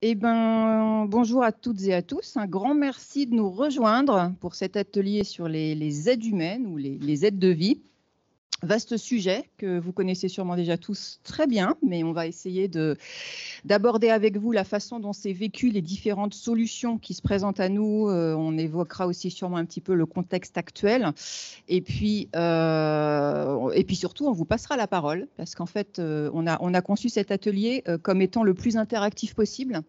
Eh ben, bonjour à toutes et à tous. Un grand merci de nous rejoindre pour cet atelier sur les aides humaines ou les aides de vie. Vaste sujet que vous connaissez sûrement déjà tous très bien, mais on va essayer d'aborder avec vous la façon dont c'est vécu, les différentes solutions qui se présentent à nous. On évoquera aussi sûrement un petit peu le contexte actuel. Et puis surtout, on vous passera la parole parce qu'en fait, on a conçu cet atelier comme étant le plus interactif possible.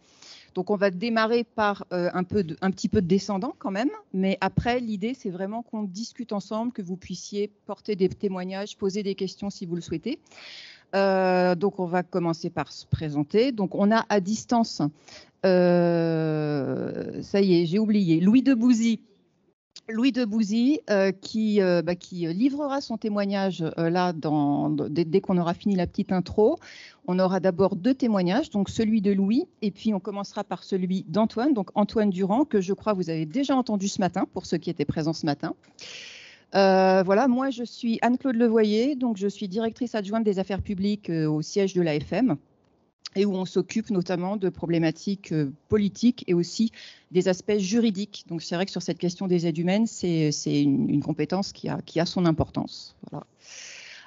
Donc, on va démarrer par un petit peu de descendant quand même, mais après, l'idée, c'est vraiment qu'on discute ensemble, que vous puissiez porter des témoignages, poser des questions si vous le souhaitez. Donc, on va commencer par se présenter. Donc, on a à distance, ça y est, j'ai oublié, Louis Debouzy. Qui livrera son témoignage là dès qu'on aura fini la petite intro. On aura d'abord deux témoignages, donc celui de Louis, et puis on commencera par celui d'Antoine, donc Antoine Durand, que je crois vous avez déjà entendu ce matin, pour ceux qui étaient présents ce matin. Voilà, moi je suis Anne-Claude Levoyer, donc je suis directrice adjointe des affaires publiques au siège de l'AFM, et où on s'occupe notamment de problématiques politiques et aussi des aspects juridiques. Donc c'est vrai que sur cette question des aides humaines, c'est une compétence qui a son importance. Voilà.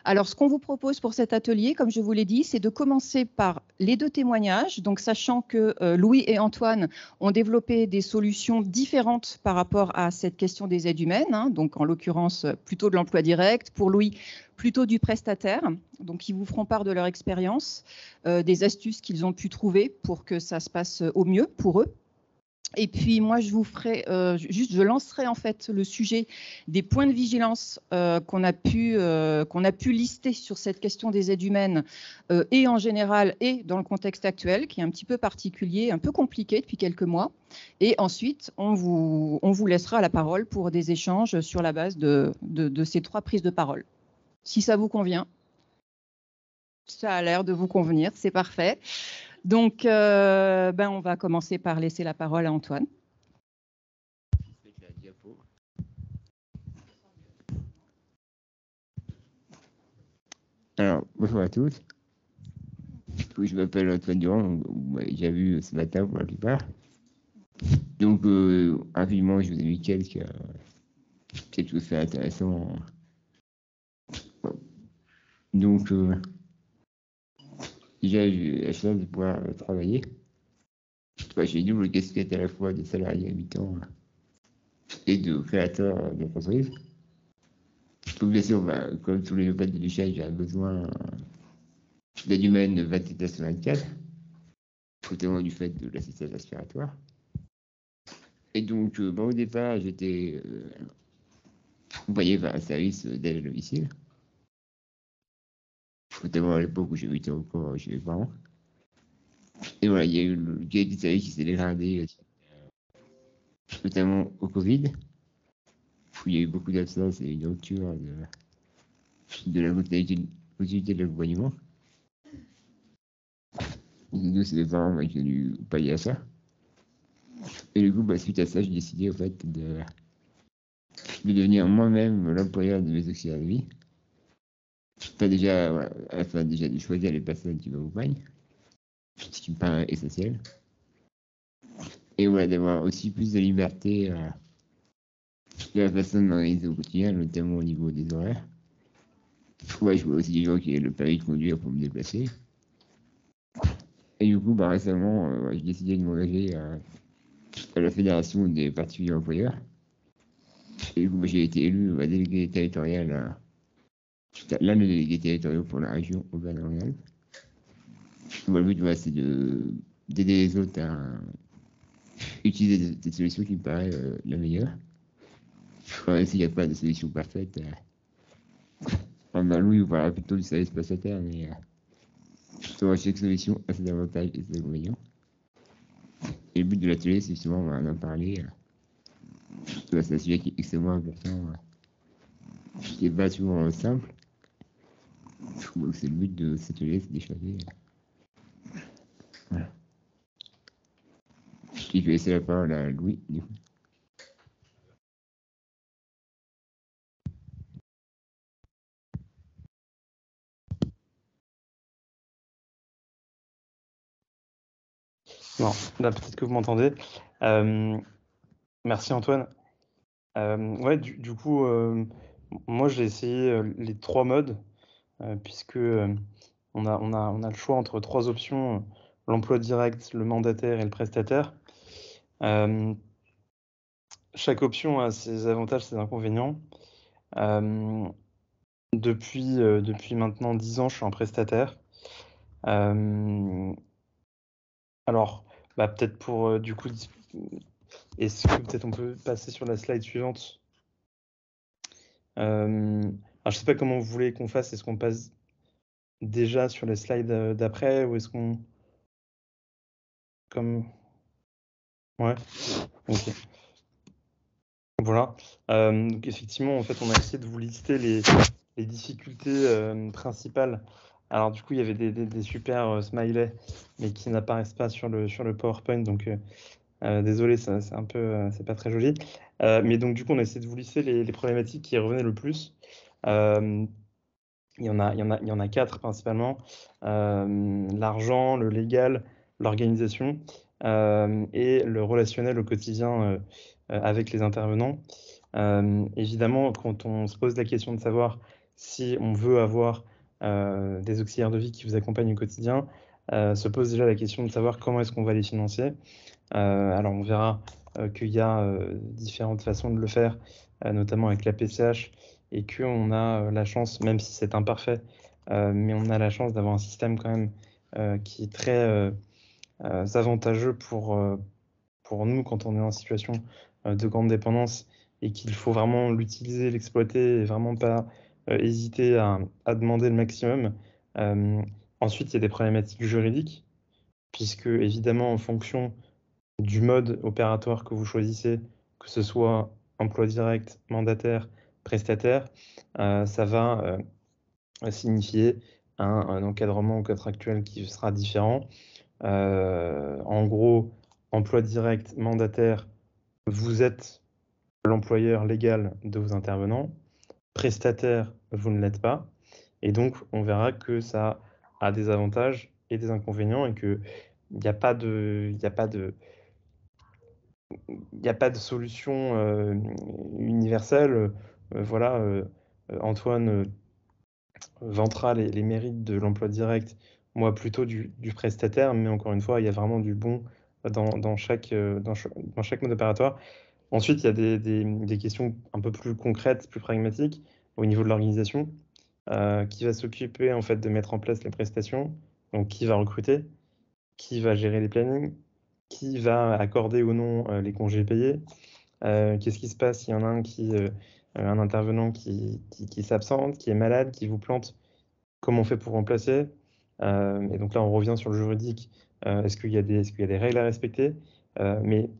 Alors, ce qu'on vous propose pour cet atelier, comme je vous l'ai dit, c'est de commencer par les deux témoignages. Donc, sachant que Louis et Antoine ont développé des solutions différentes par rapport à cette question des aides humaines. Hein, donc, en l'occurrence, plutôt de l'emploi direct. Pour Louis, plutôt du prestataire. Donc, ils vous feront part de leur expérience, des astuces qu'ils ont pu trouver pour que ça se passe au mieux pour eux. Et puis moi, je vous ferai je lancerai en fait le sujet des points de vigilance qu'on a pu lister sur cette question des aides humaines et en général et dans le contexte actuel, qui est un petit peu particulier, un peu compliqué depuis quelques mois. Et ensuite, on vous laissera la parole pour des échanges sur la base de ces trois prises de parole. Si ça vous convient, ça a l'air de vous convenir, c'est parfait. Donc, on va commencer par laisser la parole à Antoine. Alors, bonjour à tous. Je m'appelle Antoine Durand, vous m'avez déjà vu ce matin pour la plupart. Donc, rapidement, je vous ai mis quelques choses intéressantes. Donc, déjà, j'ai eu la chance de pouvoir travailler. J'ai une double casquette à la fois de salarié habitant et de créateur d'entreprise. Donc, bien sûr, comme tous les nouvelles de l'échelle, j'ai un besoin d'aide humaine 24/24, notamment du fait de l'assistance respiratoire. Et donc, au départ, j'étais accompagné par un service d'aide à domicile, notamment à l'époque où j'habitais encore chez mes parents. Et voilà, il y a eu le qualité de service qui s'est dégradé, notamment au Covid, où il y a eu beaucoup d'absence et une rupture de la continuité de l'accompagnement. Nous, c'est les parents qui ont dû pallier à ça. Et du coup, suite à ça, j'ai décidé en fait de devenir moi-même l'employeur de mes auxiliaires de vie. Enfin, déjà, voilà, afin déjà de choisir les personnes qui m'accompagnent, ce qui me paraît essentiel. Et voilà, d'avoir aussi plus de liberté de la façon de m'organiser au quotidien, notamment au niveau des horaires. Ouais, je vois aussi des gens qui ont le permis de conduire pour me déplacer. Et du coup, récemment, j'ai décidé de m'engager à la Fédération des particuliers employeurs. Et du coup, j'ai été élu délégué territorial, l'un des délégués territoriaux pour la région Auvergne-Rhône-Alpes. Le but, c'est d'aider les autres à utiliser des solutions qui me paraissent la meilleure. Même s'il n'y a pas de solution parfaite. Louis vous parlera plutôt du service prestataire, mais sur chaque solution a ses avantages et ses inconvénients. Et le but de l'atelier, c'est justement d'en parler. C'est un sujet qui est extrêmement important, qui n'est pas toujours simple. Donc c'est le but de cet atelier, c'est d'échanger. Voilà. Je vais laisser la parole à Louis, du coup. Non, là, peut-être que vous m'entendez. Merci Antoine. Ouais, du coup, moi j'ai essayé les 3 modes, puisque on a le choix entre 3 options, l'emploi direct, le mandataire et le prestataire. Chaque option a ses avantages, ses inconvénients. Depuis maintenant 10 ans, je suis un prestataire. Alors, peut-être pour du coup, est-ce que peut-être on peut passer sur la slide suivante? Alors, je sais pas comment vous voulez qu'on fasse. Est-ce qu'on passe déjà sur les slides d'après ou est-ce qu'on comme ouais, ok. Voilà. Donc effectivement, en fait, on a essayé de vous lister les difficultés principales. Alors du coup, il y avait des super smileys, mais qui n'apparaissent pas sur le PowerPoint. Donc désolé, c'est un peu, c'est pas très joli. Mais donc du coup, on a essayé de vous lister les problématiques qui revenaient le plus. Il y en a 4 principalement. L'argent, le légal, l'organisation et le relationnel au quotidien avec les intervenants. Évidemment, quand on se pose la question de savoir si on veut avoir des auxiliaires de vie qui vous accompagnent au quotidien, se pose déjà la question de savoir comment est-ce qu'on va les financer. Alors on verra qu'il y a différentes façons de le faire, notamment avec la PCH, et qu'on a la chance, même si c'est imparfait, mais on a la chance d'avoir un système quand même qui est très avantageux pour nous quand on est en situation de grande dépendance et qu'il faut vraiment l'utiliser, l'exploiter et vraiment pas hésiter à demander le maximum. Ensuite, il y a des problématiques juridiques, puisque évidemment, en fonction du mode opératoire que vous choisissez, que ce soit emploi direct, mandataire, prestataire, ça va signifier un encadrement contractuel qui sera différent. En gros, emploi direct, mandataire, vous êtes l'employeur légal de vos intervenants. Prestataire, vous ne l'êtes pas. Et donc, on verra que ça a des avantages et des inconvénients et qu'il n'y a pas de solution universelle. Voilà, Antoine vantera les mérites de l'emploi direct, moi plutôt du prestataire, mais encore une fois, il y a vraiment du bon dans chaque mode opératoire. Ensuite, il y a des questions un peu plus concrètes, plus pragmatiques au niveau de l'organisation. Qui va s'occuper en fait de mettre en place les prestations, donc qui va recruter, qui va gérer les plannings, qui va accorder ou non les congés payés. Qu'est-ce qui se passe s'il y en a un intervenant qui s'absente, qui est malade, qui vous plante? Comment on fait pour remplacer? Et donc là, on revient sur le juridique. Est-ce qu'il y a des règles à respecter? Mais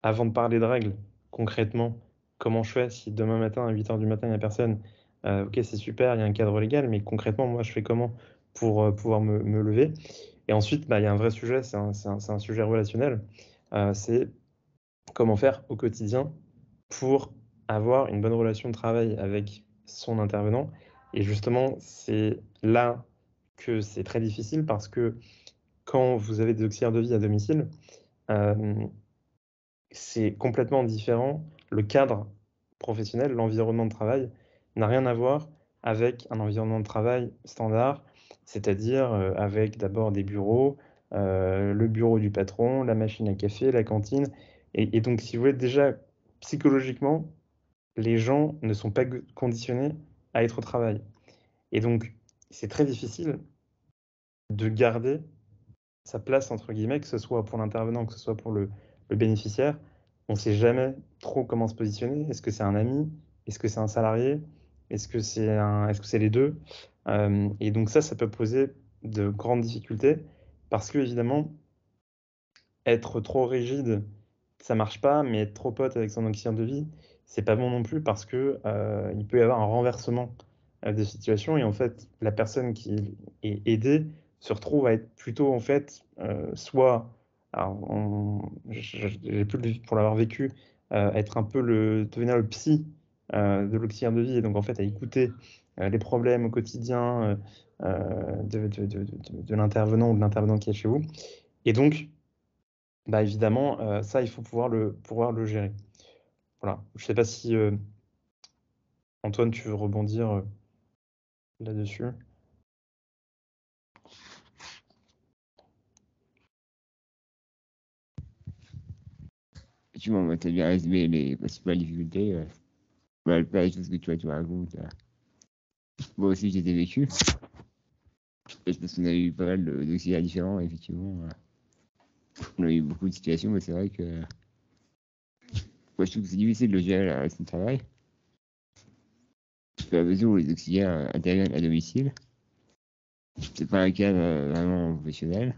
avant de parler de règles, concrètement, comment je fais si demain matin à 8h du matin, il n'y a personne? Ok, c'est super, il y a un cadre légal, mais concrètement, moi, je fais comment pour pouvoir me lever? Et ensuite, il y a un vrai sujet, c'est un sujet relationnel. C'est comment faire au quotidien pour avoir une bonne relation de travail avec son intervenant. Et justement, c'est là que c'est très difficile parce que quand vous avez des auxiliaires de vie à domicile, c'est complètement différent. Le cadre professionnel, l'environnement de travail n'a rien à voir avec un environnement de travail standard, c'est-à-dire avec d'abord des bureaux, le bureau du patron, la machine à café, la cantine. Et donc, si vous voulez, déjà, psychologiquement, les gens ne sont pas conditionnés à être au travail. Et donc, c'est très difficile de garder sa place, entre guillemets, que ce soit pour l'intervenant, que ce soit pour le bénéficiaire. On ne sait jamais trop comment se positionner. Est-ce que c'est un ami? Est-ce que c'est un salarié? Est-ce que c'est les deux? Et donc ça peut poser de grandes difficultés parce que, évidemment, être trop rigide, ça marche pas, mais être trop pote avec son auxiliaire de vie, c'est pas bon non plus parce que il peut y avoir un renversement des situations et en fait, la personne qui est aidée se retrouve à être plutôt en fait soit, alors j'ai plus pour l'avoir vécu, être un peu devenir le psy de l'auxiliaire de vie et donc en fait à écouter les problèmes au quotidien de l'intervenant ou de l'intervenant qui est chez vous et donc bah, évidemment, ça, il faut pouvoir le gérer. Voilà. Je sais pas si, Antoine, tu veux rebondir là-dessus? Effectivement, tu as bien résumé les principales difficultés. Voilà, pas les choses que tu racontes. Moi aussi, j'ai des vécus. Je pense qu'on a eu pas mal d'auxiliaires différents, effectivement. On a eu beaucoup de situations, mais c'est vrai que moi, je trouve que c'est difficile de gérer la relation de travail. À la mesure où les auxiliaires interviennent à domicile, c'est pas un cadre vraiment professionnel.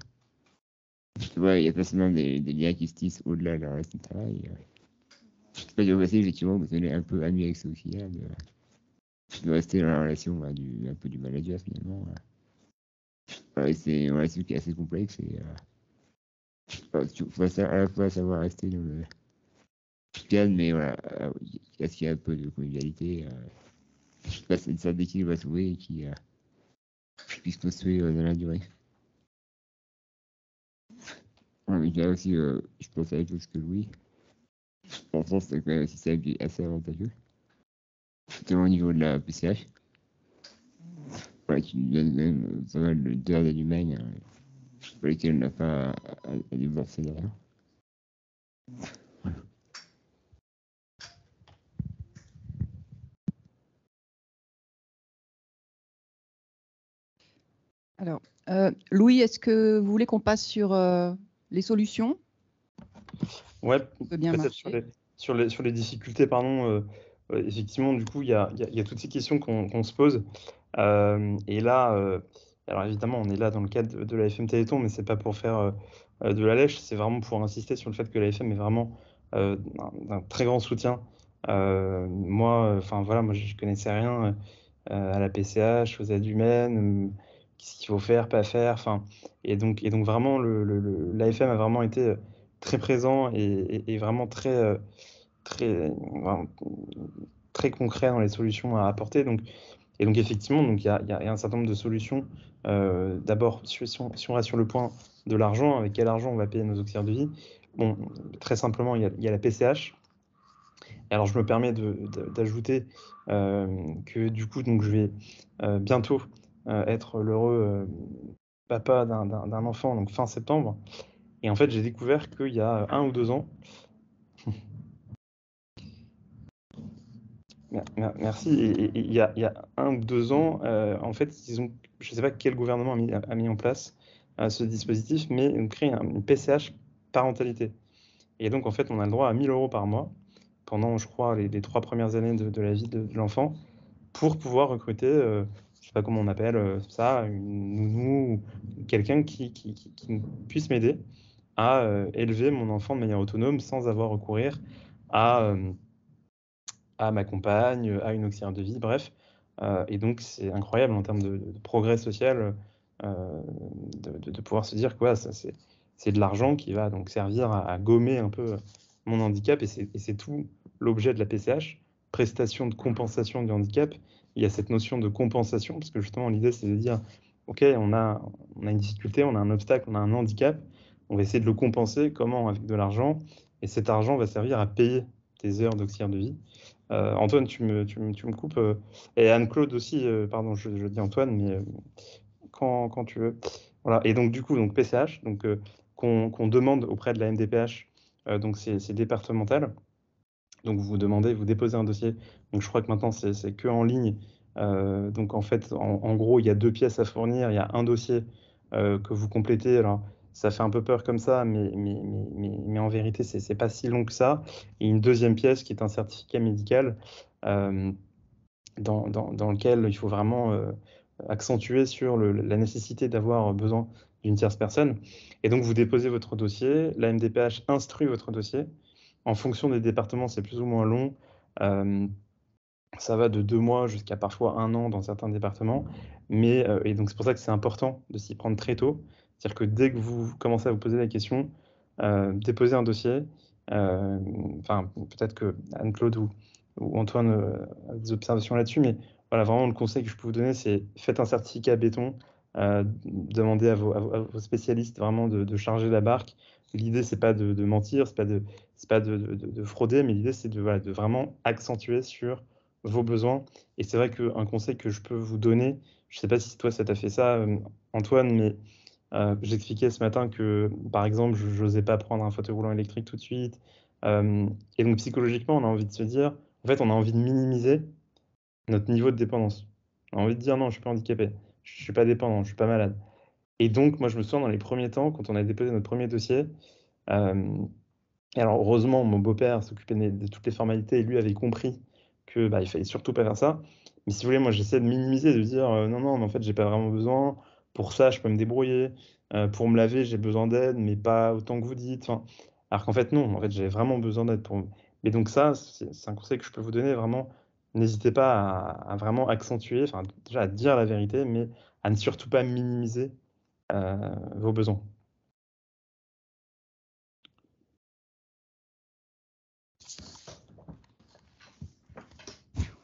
Tu vois, il y a pas seulement des liens qui se tissent au-delà de la relation de travail. C'est pas toujours facile, effectivement, parce qu'on est un peu ami avec ses auxiliaires, de rester dans la relation un peu du manager, finalement. Ouais, c'est une relation qui est assez complexe et il faut à la fois savoir rester dans le calme, mais voilà, est-ce qu'il y a un peu de convivialité c'est une sorte d'équilibre à trouver et qui puisse construire dans la durée. Ouais, il y a aussi, je pense à la même chose que Louis. En France, c'est quand même un système qui est assez avantageux, notamment au niveau de la PCH, voilà, qui nous donne même pas mal d'heures d'humaine pour lesquelles on n'a pas à débourser derrière. Voilà. Alors, Louis, est-ce que vous voulez qu'on passe sur les solutions? Ouais, Ça peut bien peut-être marcher. sur les difficultés, pardon. Effectivement, du coup, il y a toutes ces questions qu'on se pose. Et là, alors évidemment, on est là dans le cadre de la FM Téléthon, mais c'est pas pour faire de la lèche, c'est vraiment pour insister sur le fait que la FM est vraiment d'un très grand soutien. Moi, enfin voilà, moi je connaissais rien à la PCH, aux aides humaines, qu'est-ce qu'il faut faire, pas faire, enfin, et donc vraiment l'AFM a vraiment été très présent et vraiment très, vraiment, très concret dans les solutions à apporter. Donc effectivement, donc il y a un certain nombre de solutions. D'abord, si on reste sur le point de l'argent, avec quel argent on va payer nos auxiliaires de vie? Bon, très simplement, il y a la PCH. Et alors, je me permets d'ajouter que du coup, donc, je vais bientôt être l'heureux papa d'un enfant, donc fin septembre. Et en fait, j'ai découvert qu'il y a 1 ou 2 ans, merci, et il y a 1 ou 2 ans, en fait, je ne sais pas quel gouvernement a mis en place ce dispositif, mais ils ont créé une PCH parentalité. Et donc, en fait, on a le droit à 1 000 € par mois pendant, je crois, les 3 premières années de la vie de l'enfant, pour pouvoir recruter, je sais pas comment on appelle ça, une nounou ou quelqu'un qui puisse m'aider à élever mon enfant de manière autonome sans avoir recourir à, ma compagne, à une auxiliaire de vie, bref. Et donc c'est incroyable en termes de progrès social, de pouvoir se dire que voilà, ça c'est de l'argent qui va donc servir à gommer un peu mon handicap, et c'est tout l'objet de la PCH, prestation de compensation du handicap. Il y a cette notion de compensation, parce que justement l'idée c'est de dire, OK, on a une difficulté, on a un obstacle, on a un handicap, on va essayer de le compenser. Comment? Avec de l'argent, et cet argent va servir à payer tes heures d'auxiliaire de vie. Antoine, tu me coupes, et Anne-Claude aussi, pardon, je dis Antoine, mais quand tu veux. Voilà, et donc du coup, donc PCH, donc qu'on demande auprès de la MDPH, donc c'est départemental. Donc vous déposez un dossier. Donc je crois que maintenant c'est que en ligne. Donc en fait, en gros, il y a 2 pièces à fournir. Il y a un dossier que vous complétez. Alors ça fait un peu peur comme ça, mais en vérité, c'est pas si long que ça. Et une deuxième pièce qui est un certificat médical euh, dans lequel il faut vraiment accentuer sur la nécessité d'avoir besoin d'une tierce personne. Et donc vous déposez votre dossier, la MDPH instruit votre dossier. En fonction des départements, c'est plus ou moins long. Euh, Ça va de 2 mois jusqu'à parfois 1 an dans certains départements. Et donc c'est pour ça que c'est important de s'y prendre très tôt. C'est-à-dire que dès que vous commencez à vous poser la question, déposez un dossier. Enfin, peut-être que Anne-Claude ou Antoine a des observations là-dessus, mais voilà, vraiment le conseil que je peux vous donner, c'est faites un certificat béton, demandez à vos spécialistes vraiment de charger la barque. L'idée, c'est pas de mentir, c'est pas de frauder, mais l'idée, c'est de vraiment accentuer sur vos besoins. Et c'est vrai qu'un conseil que je peux vous donner, je sais pas si toi, ça t'a fait ça, Antoine, mais j'expliquais ce matin que, par exemple, je n'osais pas prendre un fauteuil roulant électrique tout de suite. Et donc, psychologiquement, on a envie de se dire, en fait, on a envie de minimiser notre niveau de dépendance. On a envie de dire non, je suis pas handicapé, je suis pas dépendant, je suis pas malade. Et donc, moi, je me souviens dans les premiers temps, quand on a déposé notre premier dossier, et alors heureusement, mon beau-père s'occupait de toutes les formalités et lui avait compris que il fallait surtout pas faire ça. Mais si vous voulez, moi, j'essaie de minimiser, de dire non, non, mais en fait, j'ai pas vraiment besoin. Pour ça, je peux me débrouiller. Pour me laver, j'ai besoin d'aide, mais pas autant que vous dites. Enfin, alors qu'en fait, non, en fait, j'ai vraiment besoin d'aide pour. Mais donc ça, c'est un conseil que je peux vous donner vraiment. N'hésitez pas à vraiment accentuer, enfin déjà à dire la vérité, mais à ne surtout pas minimiser vos besoins.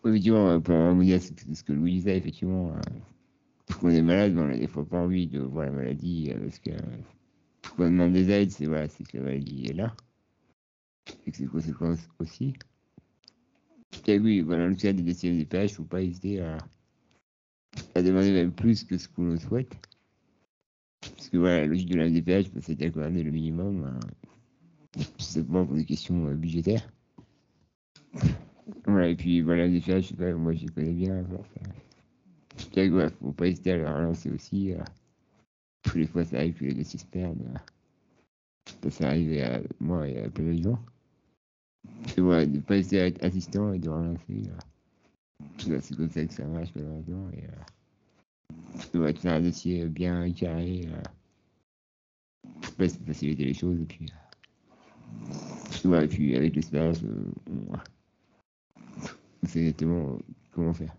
Oui, effectivement, pour rebondir sur ce que Louis disait, effectivement, quand on est malade, on a des fois pas envie de voir la maladie, parce que quand on demande des aides, c'est voilà, que la maladie est là, et que c'est conséquences aussi. Et oui, voilà, dans le cas des décisions des péages, il ne faut pas hésiter à demander même plus que ce qu'on souhaite. Parce que voilà, la logique de la MDPH, c'est d'accorder le minimum, tout simplement pour des questions budgétaires. Voilà, et puis voilà, la MDPH, je sais pas, moi je les connais bien. Il ne faut pas hésiter à le relancer aussi. Tous les fois, ça arrive que les dossiers se perdent. Ça arrive à moi et à plein de gens. Et voilà, de ne pas hésiter à être assistant et de relancer. C'est comme ça que ça marche, malheureusement. Et ouais, faire un dossier bien carré. Ça faciliter les choses. Et puis, ouais, et puis avec l'expérience, on sait exactement comment faire.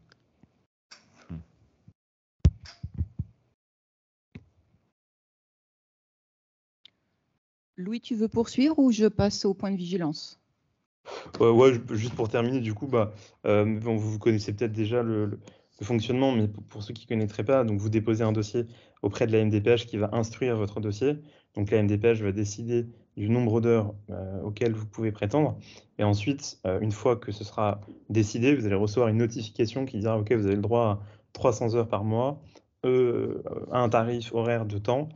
Louis, tu veux poursuivre ou je passe au point de vigilance? Ouais, juste pour terminer, du coup, bon, vous connaissez peut-être déjà le fonctionnement, mais pour ceux qui ne connaîtraient pas, donc vous déposez un dossier auprès de la MDPH qui va instruire votre dossier. Donc la MDPH va décider du nombre d'heures auxquelles vous pouvez prétendre. Et ensuite, une fois que ce sera décidé, vous allez recevoir une notification qui dira, OK, vous avez le droit à 300 heures par mois, à un tarif horaire de temps.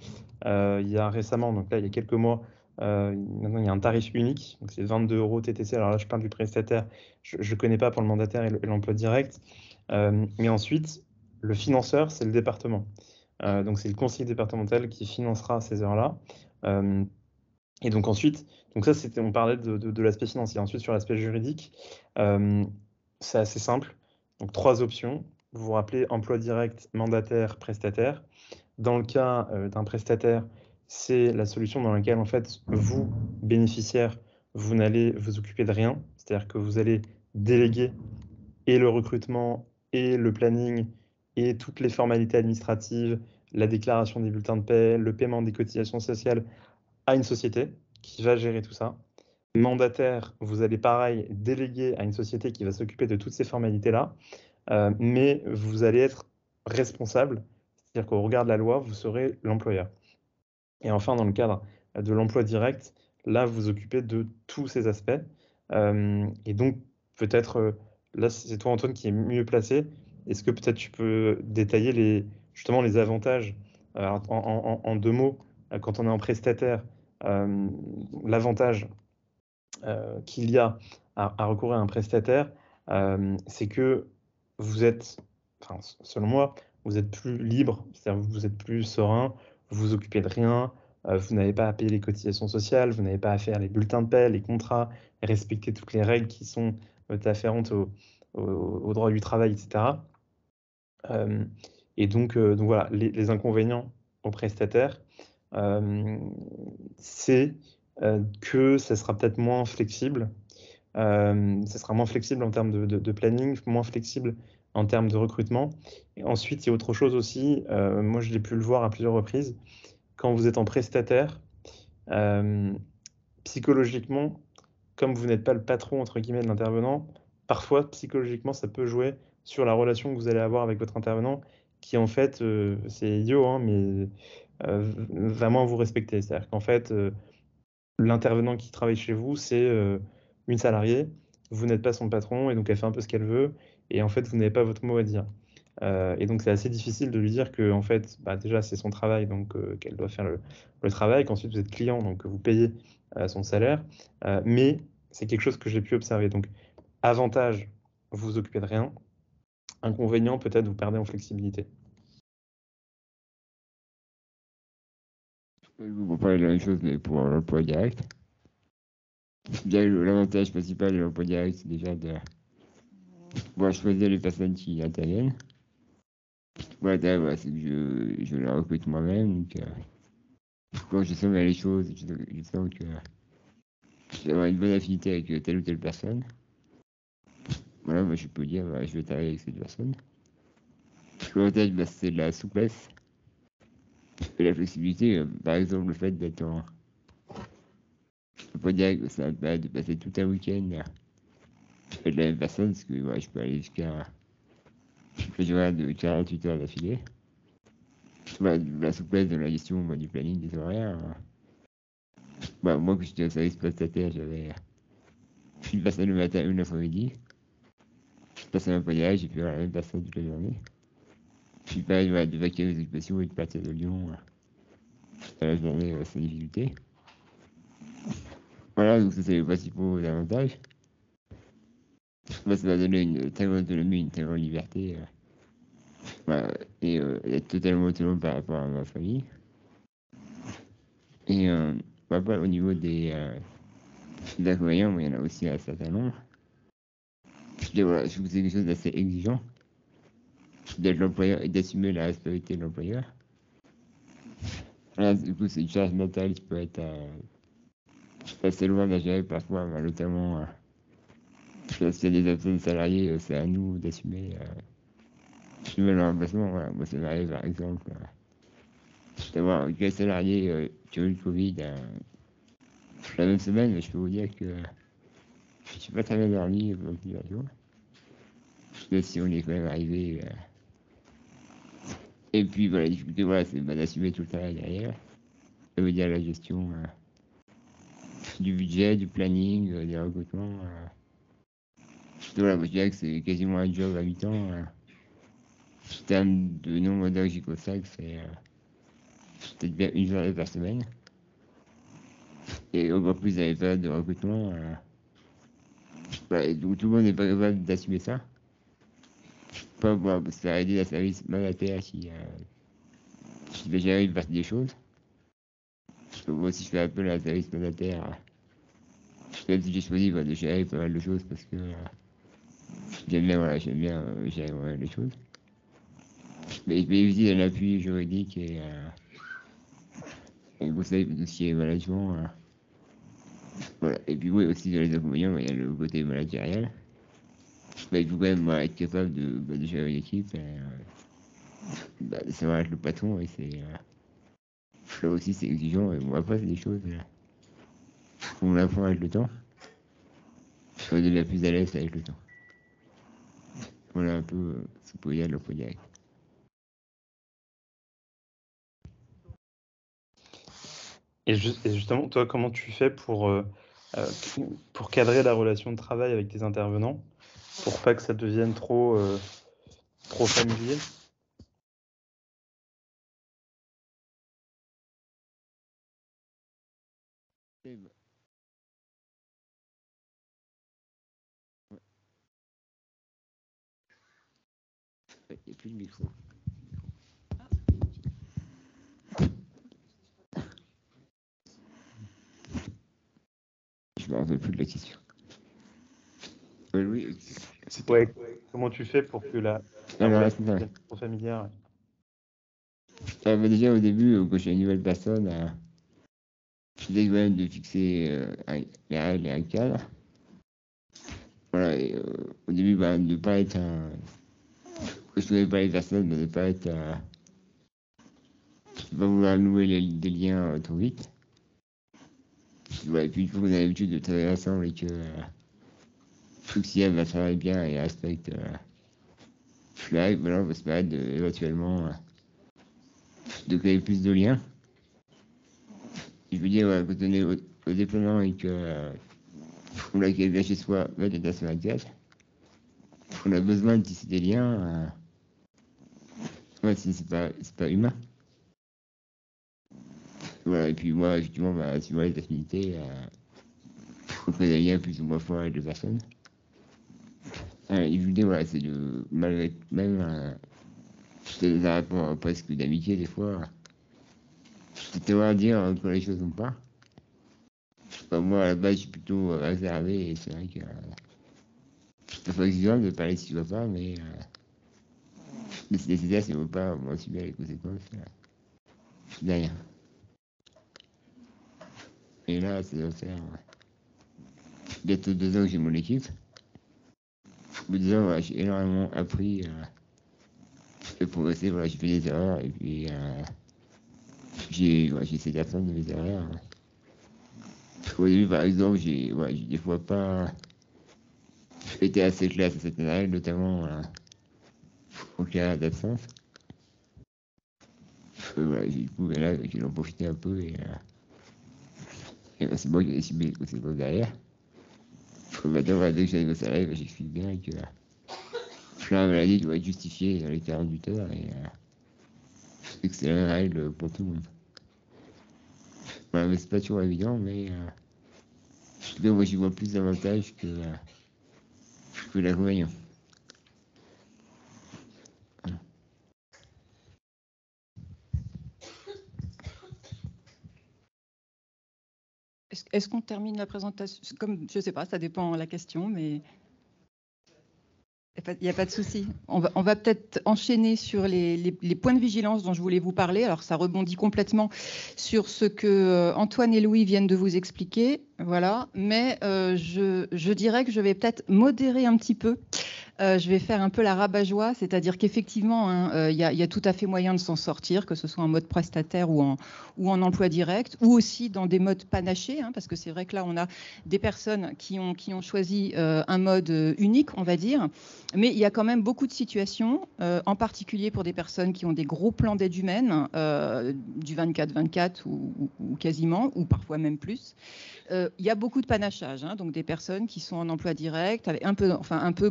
Il y a récemment, donc là, il y a quelques mois, maintenant, il y a un tarif unique, donc c'est 22 € TTC. Alors là, je parle du prestataire, je ne connais pas pour le mandataire et l'emploi direct. Mais ensuite, le financeur, c'est le département. Donc c'est le conseiller départemental qui financera ces heures-là. Et donc ensuite, donc ça, on parlait de l'aspect financier. Ensuite, sur l'aspect juridique, c'est assez simple. Donc 3 options. Vous vous rappelez emploi direct, mandataire, prestataire. Dans le cas d'un prestataire, c'est la solution dans laquelle, en fait, vous, bénéficiaire, vous n'allez vous occuper de rien. C'est-à-dire que vous allez déléguer et le recrutement, et le planning, et toutes les formalités administratives, la déclaration des bulletins de paie, le paiement des cotisations sociales à une société qui va gérer tout ça. Mandataire, vous allez pareil déléguer à une société qui va s'occuper de toutes ces formalités-là, mais vous allez être responsable. C'est-à-dire qu'au regard de la loi, vous serez l'employeur. Et enfin, dans le cadre de l'emploi direct, là, vous vous occupez de tous ces aspects. Et donc, peut-être, là, c'est toi, Antoine, qui est mieux placé. Est-ce que peut-être tu peux détailler justement les avantages en 2 mots, quand on est en prestataire, l'avantage qu'il y a à recourir à un prestataire, c'est que vous êtes, enfin, selon moi, vous êtes plus libre, c'est-à-dire vous êtes plus serein, vous vous occupez de rien, vous n'avez pas à payer les cotisations sociales, vous n'avez pas à faire les bulletins de paie, les contrats, respecter toutes les règles qui sont afférentes au droit du travail, etc. Et donc voilà, les inconvénients aux prestataires, c'est que ça sera peut-être moins flexible. Ça sera moins flexible en termes de planning, moins flexible en termes de recrutement. Et ensuite, il y a autre chose aussi, moi je l'ai pu le voir à plusieurs reprises, quand vous êtes en prestataire, psychologiquement, comme vous n'êtes pas le patron entre guillemets de l'intervenant, parfois psychologiquement ça peut jouer sur la relation que vous allez avoir avec votre intervenant, qui en fait, c'est idiot, hein, mais va moins vous respecter. C'est-à-dire qu'en fait, l'intervenant qui travaille chez vous, c'est une salariée. Vous n'êtes pas son patron et donc elle fait un peu ce qu'elle veut. Et en fait, vous n'avez pas votre mot à dire. Et donc, c'est assez difficile de lui dire que, en fait, bah, déjà, c'est son travail, donc qu'elle doit faire le travail, qu'ensuite vous êtes client, donc vous payez son salaire. Mais c'est quelque chose que j'ai pu observer. Donc, avantage, vous vous occupez de rien. Inconvénient, peut-être vous perdez en flexibilité. Vous parlez de la même chose, mais pour l'emploi direct. Bien, l'avantage principal de l'emploi direct, c'est déjà de pouvoir choisir les personnes qui interviennent. Voilà, voilà, c'est que je la recrute moi-même. Donc, quand je sens bien les choses, je sens que je vais avoir une bonne affinité avec telle ou telle personne. Voilà, moi je peux dire, voilà, je vais travailler avec cette personne. L'avantage, bah, c'est de la souplesse et la flexibilité. Par exemple, le fait d'être en emploi direct, ça va me permettre de passer tout un week-end avec la même personne, parce que voilà, je peux aller jusqu'à de 48 heures d'affilée. Voilà, la souplesse de la gestion du planning des horaires. Bah, moi, quand j'étais au service prestataire, j'avais une personne le matin, une l'après-midi. Je passais un voyage, j'ai pu avoir la même personne toute la journée. Puis pareil, voilà, de vaquer aux occupations et de partir de Lyon à la journée sans difficulté. Voilà, donc ça c'est les principaux avantages. Bah, ça va donner une très grande autonomie, une très grande liberté. Voilà, et être totalement autonome par rapport à ma famille. Et bah, au niveau des inconvénients, il y en a aussi un certain nombre. Et voilà, je trouve que c'est quelque chose d'assez exigeant d'être l'employeur et d'assumer la responsabilité de l'employeur. Là, du coup, c'est une charge mentale qui peut être assez loin à gérer parfois, notamment parce qu'il y a des absences de salariés, c'est à nous d'assumer le remplacement. Voilà. Moi, ça m'arrive par exemple d'avoir quelques salariés qui ont eu le Covid la même semaine, mais je peux vous dire que je ne suis pas très bien dormi pendant plusieurs jours. Même si on est quand même arrivé. Et puis voilà, la difficulté, voilà, c'est d'assumer tout le travail derrière. Ça veut dire la gestion du budget, du planning, des recrutements. Voilà, moi, je dirais que c'est quasiment un job à mi-temps. En termes de nombre d'heures que j'y consacre, c'est peut-être bien une journée par semaine. Et encore plus dans les périodes de recrutement. Voilà, donc tout le monde n'est pas capable d'assumer ça. Pas moi, parce que ça a aidé la service mandataire qui va gérer une partie des choses. Parce que moi aussi, je fais un peu la service mandataire. Même si j'ai choisi de gérer pas mal de choses parce que j'aime bien gérer les choses. Mais je bénéficie d'un appui juridique et conseil de tout ce qui est management. Voilà. Et puis oui, aussi dans les inconvénients, il y a le côté managérial. Il faut quand même être capable de gérer une équipe, de savoir être le patron, et c'est là aussi c'est exigeant. Et bon, après, c'est des choses qu'on apprend avec le temps. On devient plus à l'aise avec le temps. Voilà un peu ce qu'on peut dire de l'emploi direct. Et justement, toi, comment tu fais pour cadrer la relation de travail avec tes intervenants, pour pas que ça devienne trop familier? Il n'y a plus de micro. Je me rappelle plus de la question. Oui, Ouais, comment tu fais pour que la relation devienne trop familière? Déjà au début, quand j'ai une nouvelle personne, j'essaie quand même de fixer les règles et un cadre. Voilà, et au début, de ne pas être quand je connais pas les personnes, de ne pas être de pas vouloir nouer des liens trop vite. Voilà, et puis il faut qu'on ait l'habitude de travailler ensemble et que si elle va travailler bien et respecte Là, voilà, on va se permettre éventuellement de créer plus de liens. Je veux dire, quand on est au déploiement et qu'on a quelqu'un chez soi 24 sur 24, on a besoin de tisser des liens. Ouais, c'est pas humain. Voilà, et puis moi, effectivement, suivant les affinités, on crée des liens plus ou moins forts avec les personnes. Et je veux dire, voilà, c'est malgré même c'est des rapports presque d'amitié des fois. C'est savoir dire quand les choses vont pas. Moi, à la base, je suis plutôt réservé, et c'est vrai que c'est parfois exigeant de parler si tu vas pas, mais c'est nécessaire si on ne veut pas moi subir les conséquences derrière. Et là, ça doit faire bientôt 2 ans que j'ai mon équipe. Au bout de 2 ans, voilà, j'ai énormément appris et progressé. Voilà, j'ai fait des erreurs et puis j'ai essayé d'apprendre de mes erreurs. Au début, par exemple, j'ai des fois pas été assez clair sur cette année, notamment au cas d'absence. Voilà, du coup, là, j'ai en profité un peu et c'est moi qui ai assumé les conséquences derrière. Maintenant, voilà, dès que j'arrive au salarié, j'explique bien que la maladie doit être justifiée dans les 48 heures et que c'est la même règle pour tout le monde. Voilà, mais c'est pas toujours évident, mais moi j'y vois plus d'avantages que l'inconvénient. Est-ce qu'on termine la présentation? Comme, je ne sais pas, ça dépend de la question, mais il n'y a pas de souci. On va peut-être enchaîner sur les points de vigilance dont je voulais vous parler. Alors, ça rebondit complètement sur ce que Antoine et Louis viennent de vous expliquer. Voilà. Mais je dirais que je vais peut-être modérer un petit peu. Je vais faire un peu la rabat-joie, c'est-à-dire qu'effectivement, il y a tout à fait moyen de s'en sortir, que ce soit en mode prestataire ou en emploi direct, ou aussi dans des modes panachés, parce que c'est vrai que là, on a des personnes qui ont choisi un mode unique, on va dire, mais il y a quand même beaucoup de situations, en particulier pour des personnes qui ont des gros plans d'aide humaine, du 24-24 ou quasiment, ou parfois même plus. Il y a beaucoup de panachage, donc des personnes qui sont en emploi direct, avec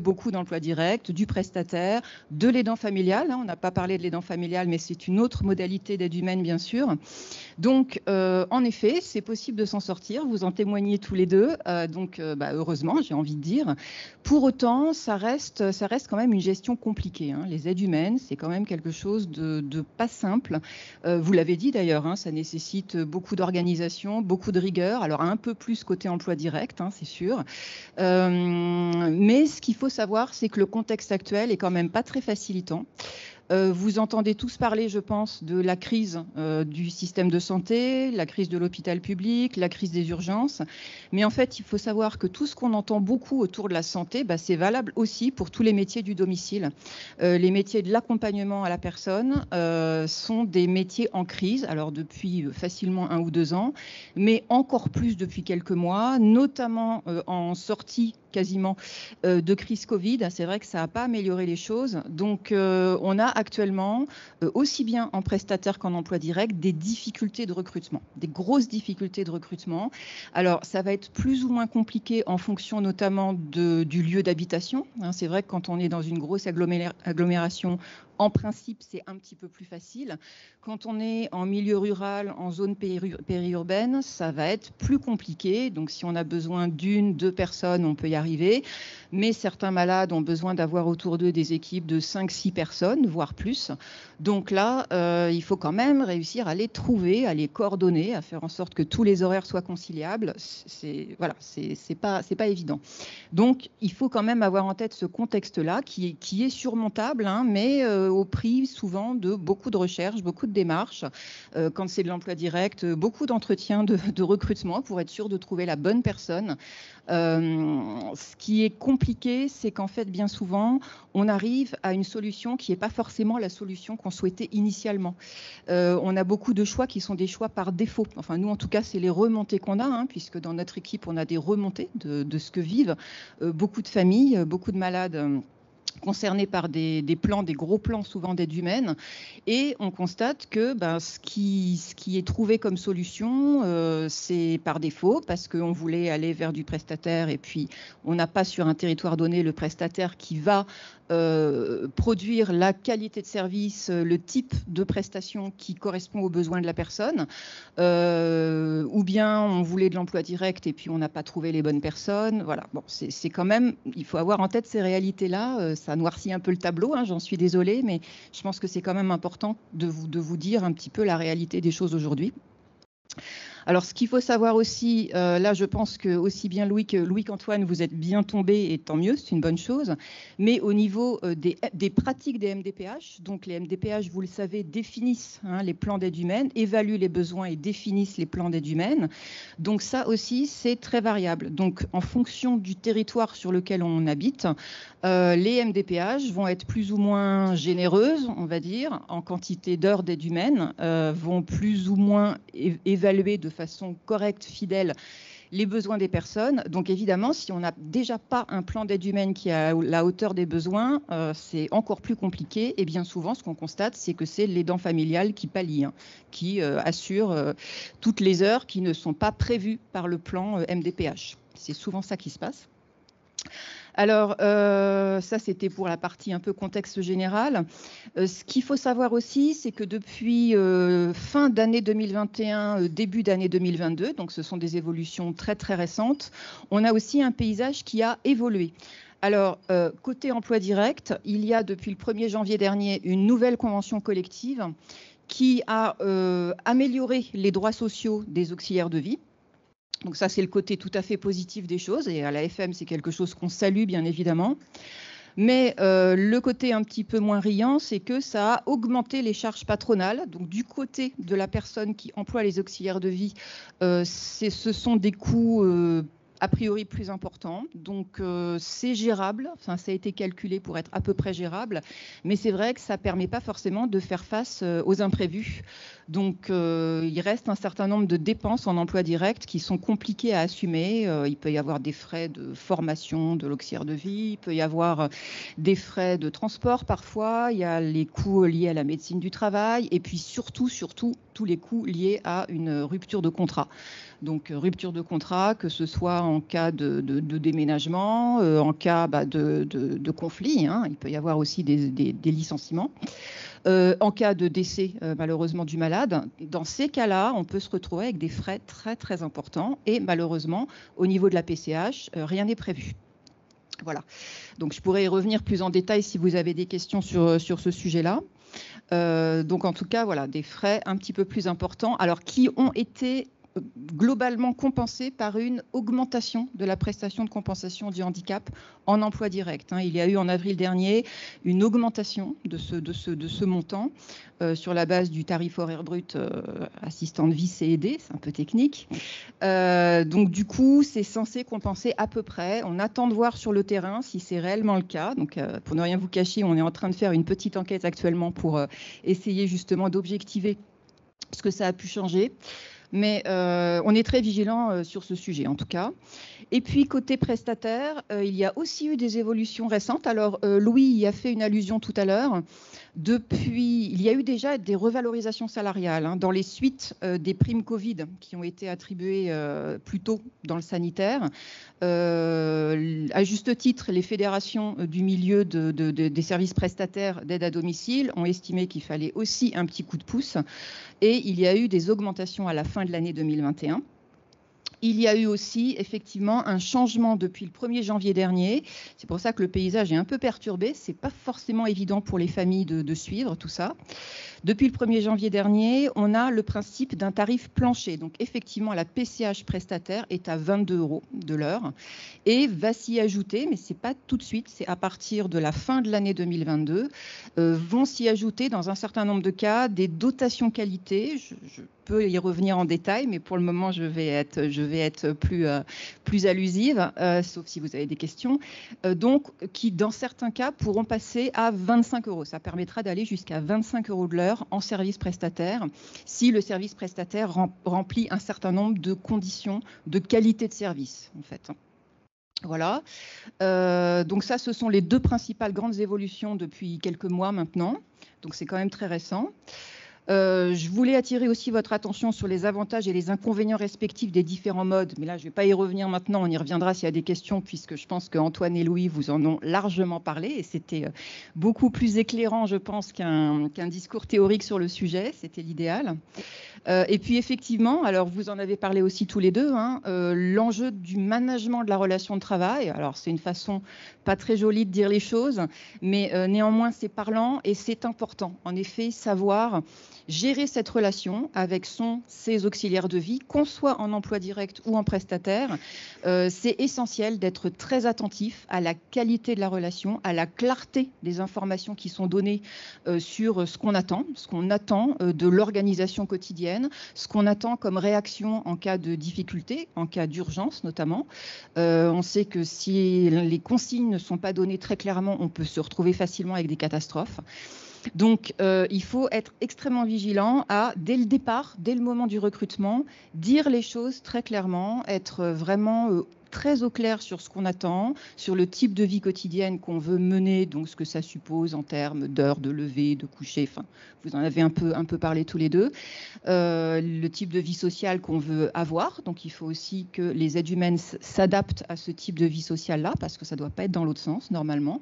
beaucoup d'emploi direct, du prestataire, de l'aidant familial. On n'a pas parlé de l'aidant familial, mais c'est une autre modalité d'aide humaine, bien sûr. Donc, en effet, c'est possible de s'en sortir. Vous en témoignez tous les deux. Heureusement, j'ai envie de dire. Pour autant, ça reste quand même une gestion compliquée. Les aides humaines, c'est quand même quelque chose de pas simple. Vous l'avez dit d'ailleurs, ça nécessite beaucoup d'organisation, beaucoup de rigueur. Alors, un peu plus côté emploi direct, c'est sûr. Mais ce qu'il faut savoir, c'est que le contexte actuel est quand même pas très facilitant. Vous entendez tous parler, je pense, de la crise du système de santé, la crise de l'hôpital public, la crise des urgences. Mais en fait, il faut savoir que tout ce qu'on entend beaucoup autour de la santé, c'est valable aussi pour tous les métiers du domicile. Les métiers de l'accompagnement à la personne sont des métiers en crise, alors depuis facilement 1 ou 2 ans, mais encore plus depuis quelques mois, notamment en sortie quasiment de crise Covid. C'est vrai que ça n'a pas amélioré les choses. Donc, on a actuellement, aussi bien en prestataire qu'en emploi direct, des difficultés de recrutement, des grosses difficultés de recrutement. Alors, ça va être plus ou moins compliqué en fonction notamment du lieu d'habitation. C'est vrai que quand on est dans une grosse agglomération, en principe, c'est un petit peu plus facile. Quand on est en milieu rural, en zone périurbaine, ça va être plus compliqué. Donc, si on a besoin d'1, 2 personnes, on peut y arriver. Mais certains malades ont besoin d'avoir autour d'eux des équipes de 5, 6 personnes, voire plus. Donc là, il faut quand même réussir à les trouver, à les coordonner, à faire en sorte que tous les horaires soient conciliables. C'est pas évident. Donc, il faut quand même avoir en tête ce contexte-là qui est surmontable, mais au prix souvent de beaucoup de recherches, beaucoup de démarches. Quand c'est de l'emploi direct, beaucoup d'entretiens de recrutement pour être sûr de trouver la bonne personne. Ce qui est compliqué, c'est qu'en fait, bien souvent, on arrive à une solution qui n'est pas forcément la solution qu'on souhaitait initialement. On a beaucoup de choix qui sont des choix par défaut. Enfin, nous, en tout cas, c'est les remontées qu'on a, puisque dans notre équipe, on a des remontées de ce que vivent beaucoup de familles, beaucoup de malades concernés par des plans, des gros plans souvent d'aide humaine, et on constate que ce qui est trouvé comme solution, c'est par défaut, parce qu'on voulait aller vers du prestataire, et puis on n'a pas sur un territoire donné le prestataire qui va produire la qualité de service, le type de prestation qui correspond aux besoins de la personne, ou bien on voulait de l'emploi direct et puis on n'a pas trouvé les bonnes personnes. Voilà, bon, c'est quand même, il faut avoir en tête ces réalités-là. Ça noircit un peu le tableau, hein, j'en suis désolée, mais je pense que c'est quand même important de vous dire un petit peu la réalité des choses aujourd'hui. Alors, ce qu'il faut savoir aussi, là, je pense que aussi bien Louis qu'Antoine, vous êtes bien tombés, et tant mieux, c'est une bonne chose. Mais au niveau des pratiques des MDPH, donc les MDPH, vous le savez, définissent les plans d'aide humaine, évaluent les besoins et définissent les plans d'aide humaine. Donc ça aussi, c'est très variable. Donc, en fonction du territoire sur lequel on habite, les MDPH vont être plus ou moins généreuses, on va dire, en quantité d'heures d'aide humaine, vont plus ou moins évaluer de façon correcte, fidèle, les besoins des personnes. Donc évidemment, si on n'a déjà pas un plan d'aide humaine qui est à la hauteur des besoins, c'est encore plus compliqué. Et bien souvent, ce qu'on constate, c'est que c'est l'aidant familial qui pallie, qui assure toutes les heures qui ne sont pas prévues par le plan MDPH. C'est souvent ça qui se passe. Alors, ça, c'était pour la partie un peu contexte général. Ce qu'il faut savoir aussi, c'est que depuis fin d'année 2021, début d'année 2022, donc ce sont des évolutions très, très récentes, on a aussi un paysage qui a évolué. Alors, côté emploi direct, il y a depuis le 1er janvier dernier une nouvelle convention collective qui a amélioré les droits sociaux des auxiliaires de vie. Donc ça, c'est le côté tout à fait positif des choses. Et à la FM, c'est quelque chose qu'on salue, bien évidemment. Mais le côté un petit peu moins riant, c'est que ça a augmenté les charges patronales. Donc du côté de la personne qui emploie les auxiliaires de vie, ce sont des coûts a priori plus importants. Donc c'est gérable. Enfin, ça a été calculé pour être à peu près gérable. Mais c'est vrai que ça ne permet pas forcément de faire face aux imprévus. Donc, il reste un certain nombre de dépenses en emploi direct qui sont compliquées à assumer. Il peut y avoir des frais de formation de l'auxiliaire de vie, il peut y avoir des frais de transport parfois, il y a les coûts liés à la médecine du travail et puis surtout, tous les coûts liés à une rupture de contrat. Donc, rupture de contrat, que ce soit en cas de déménagement, en cas de conflit, il peut y avoir aussi des licenciements. En cas de décès malheureusement du malade, dans ces cas-là, on peut se retrouver avec des frais très très importants et malheureusement, au niveau de la PCH, rien n'est prévu. Voilà. Donc je pourrais y revenir plus en détail si vous avez des questions sur ce sujet-là. Donc en tout cas, voilà, des frais un petit peu plus importants, alors qui ont été globalement compensé par une augmentation de la prestation de compensation du handicap en emploi direct. Il y a eu en avril dernier une augmentation de ce montant sur la base du tarif horaire brut assistant de vie CED, c'est un peu technique. Donc du coup, c'est censé compenser à peu près. On attend de voir sur le terrain si c'est réellement le cas. Donc pour ne rien vous cacher, on est en train de faire une petite enquête actuellement pour essayer justement d'objectiver ce que ça a pu changer. Mais on est très vigilant sur ce sujet, en tout cas. Et puis, côté prestataire, il y a aussi eu des évolutions récentes. Alors, Louis y a fait une allusion tout à l'heure. Depuis, il y a eu déjà des revalorisations salariales dans les suites des primes Covid qui ont été attribuées plus tôt dans le sanitaire. À juste titre, les fédérations du milieu des services prestataires d'aide à domicile ont estimé qu'il fallait aussi un petit coup de pouce. Et il y a eu des augmentations à la fin de l'année 2021. Il y a eu aussi effectivement un changement depuis le 1er janvier dernier. C'est pour ça que le paysage est un peu perturbé. Ce n'est pas forcément évident pour les familles de suivre tout ça. Depuis le 1er janvier dernier, on a le principe d'un tarif plancher. Donc effectivement, la PCH prestataire est à 22 € de l'heure et va s'y ajouter, mais ce n'est pas tout de suite, c'est à partir de la fin de l'année 2022, vont s'y ajouter dans un certain nombre de cas des dotations qualité. Je peux y revenir en détail, mais pour le moment, je vais être plus allusive, sauf si vous avez des questions. Donc, qui, dans certains cas, pourront passer à 25 €. Ça permettra d'aller jusqu'à 25 € de l'heure en service prestataire, si le service prestataire remplit un certain nombre de conditions de qualité de service, en fait. Voilà. Donc ça, ce sont les deux principales grandes évolutions depuis quelques mois maintenant. Donc c'est quand même très récent. Je voulais attirer aussi votre attention sur les avantages et les inconvénients respectifs des différents modes, mais là je ne vais pas y revenir maintenant, on y reviendra s'il y a des questions, puisque je pense qu'Antoine et Louis vous en ont largement parlé, et c'était beaucoup plus éclairant, je pense, qu'un discours théorique sur le sujet, c'était l'idéal. Et puis effectivement, alors vous en avez parlé aussi tous les deux, hein, l'enjeu du management de la relation de travail. Alors c'est une façon pas très jolie de dire les choses, mais néanmoins c'est parlant et c'est important. En effet, savoir gérer cette relation avec ses auxiliaires de vie, qu'on soit en emploi direct ou en prestataire, c'est essentiel d'être très attentif à la qualité de la relation, à la clarté des informations qui sont données sur ce qu'on attend de l'organisation quotidienne, ce qu'on attend comme réaction en cas de difficulté, en cas d'urgence notamment. On sait que si les consignes ne sont pas données très clairement, on peut se retrouver facilement avec des catastrophes. Donc, il faut être extrêmement vigilant à, dès le départ, dès le moment du recrutement, dire les choses très clairement, être vraiment très au clair sur ce qu'on attend, sur le type de vie quotidienne qu'on veut mener, donc ce que ça suppose en termes d'heures de lever, de coucher, enfin, vous en avez un peu parlé tous les deux, le type de vie sociale qu'on veut avoir, donc il faut aussi que les aides humaines s'adaptent à ce type de vie sociale-là, parce que ça ne doit pas être dans l'autre sens, normalement.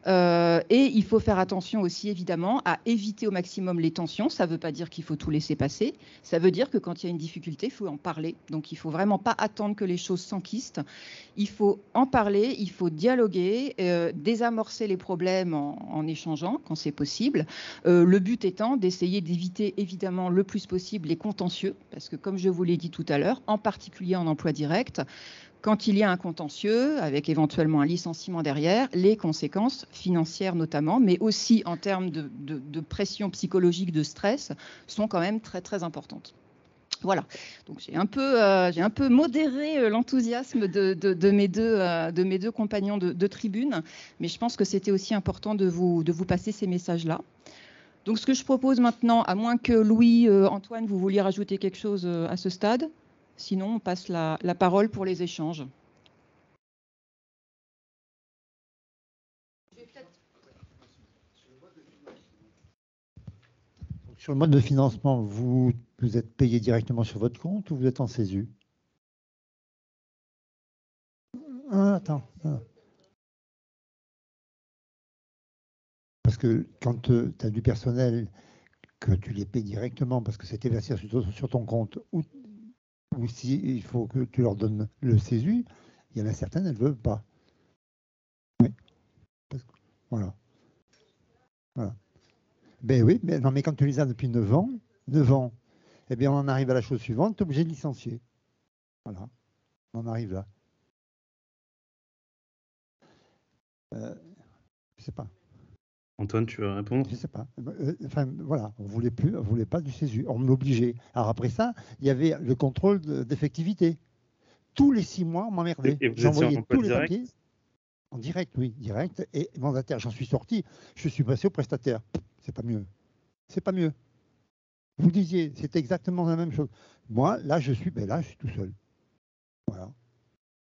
Et il faut faire attention aussi, évidemment, à éviter au maximum les tensions. Ça ne veut pas dire qu'il faut tout laisser passer. Ça veut dire que quand il y a une difficulté, il faut en parler. Donc, il ne faut vraiment pas attendre que les choses s'enquistent. Il faut en parler, il faut dialoguer, désamorcer les problèmes en échangeant quand c'est possible. Le but étant d'essayer d'éviter, évidemment, le plus possible les contentieux. Parce que, comme je vous l'ai dit tout à l'heure, en particulier en emploi direct, quand il y a un contentieux, avec éventuellement un licenciement derrière, les conséquences financières notamment, mais aussi en termes de pression psychologique, de stress, sont quand même très, très importantes. Voilà, donc j'ai un peu modéré l'enthousiasme de mes deux compagnons de tribune, mais je pense que c'était aussi important de vous passer ces messages-là. Donc ce que je propose maintenant, à moins que Louis, Antoine, vous vouliez rajouter quelque chose à ce stade, sinon on passe la parole pour les échanges. Sur le mode de financement, vous êtes payé directement sur votre compte ou vous êtes en CESU? Attends. Parce que quand tu as du personnel, que tu les payes directement parce que c'était versé sur ton compte, ou si il faut que tu leur donnes le CESU, il y en a certaines, elles ne veulent pas. Oui. Voilà. Ben oui, mais quand tu les as depuis 9 ans, eh bien on en arrive à la chose suivante, tu es obligé de licencier. Voilà, on en arrive là. Je ne sais pas. Antoine, tu veux répondre? Je ne sais pas. Enfin, voilà, on voulait pas du CESU, on m'obligeait. Alors après ça, il y avait le contrôle d'effectivité. Tous les 6 mois, on m'emmerdait. J'envoyais tous les papiers. En direct, oui, direct. Et mandataire, j'en suis sorti. Je suis passé au prestataire. C'est pas mieux. C'est pas mieux. Vous disiez, c'est exactement la même chose. Moi, là, je suis tout seul. Voilà.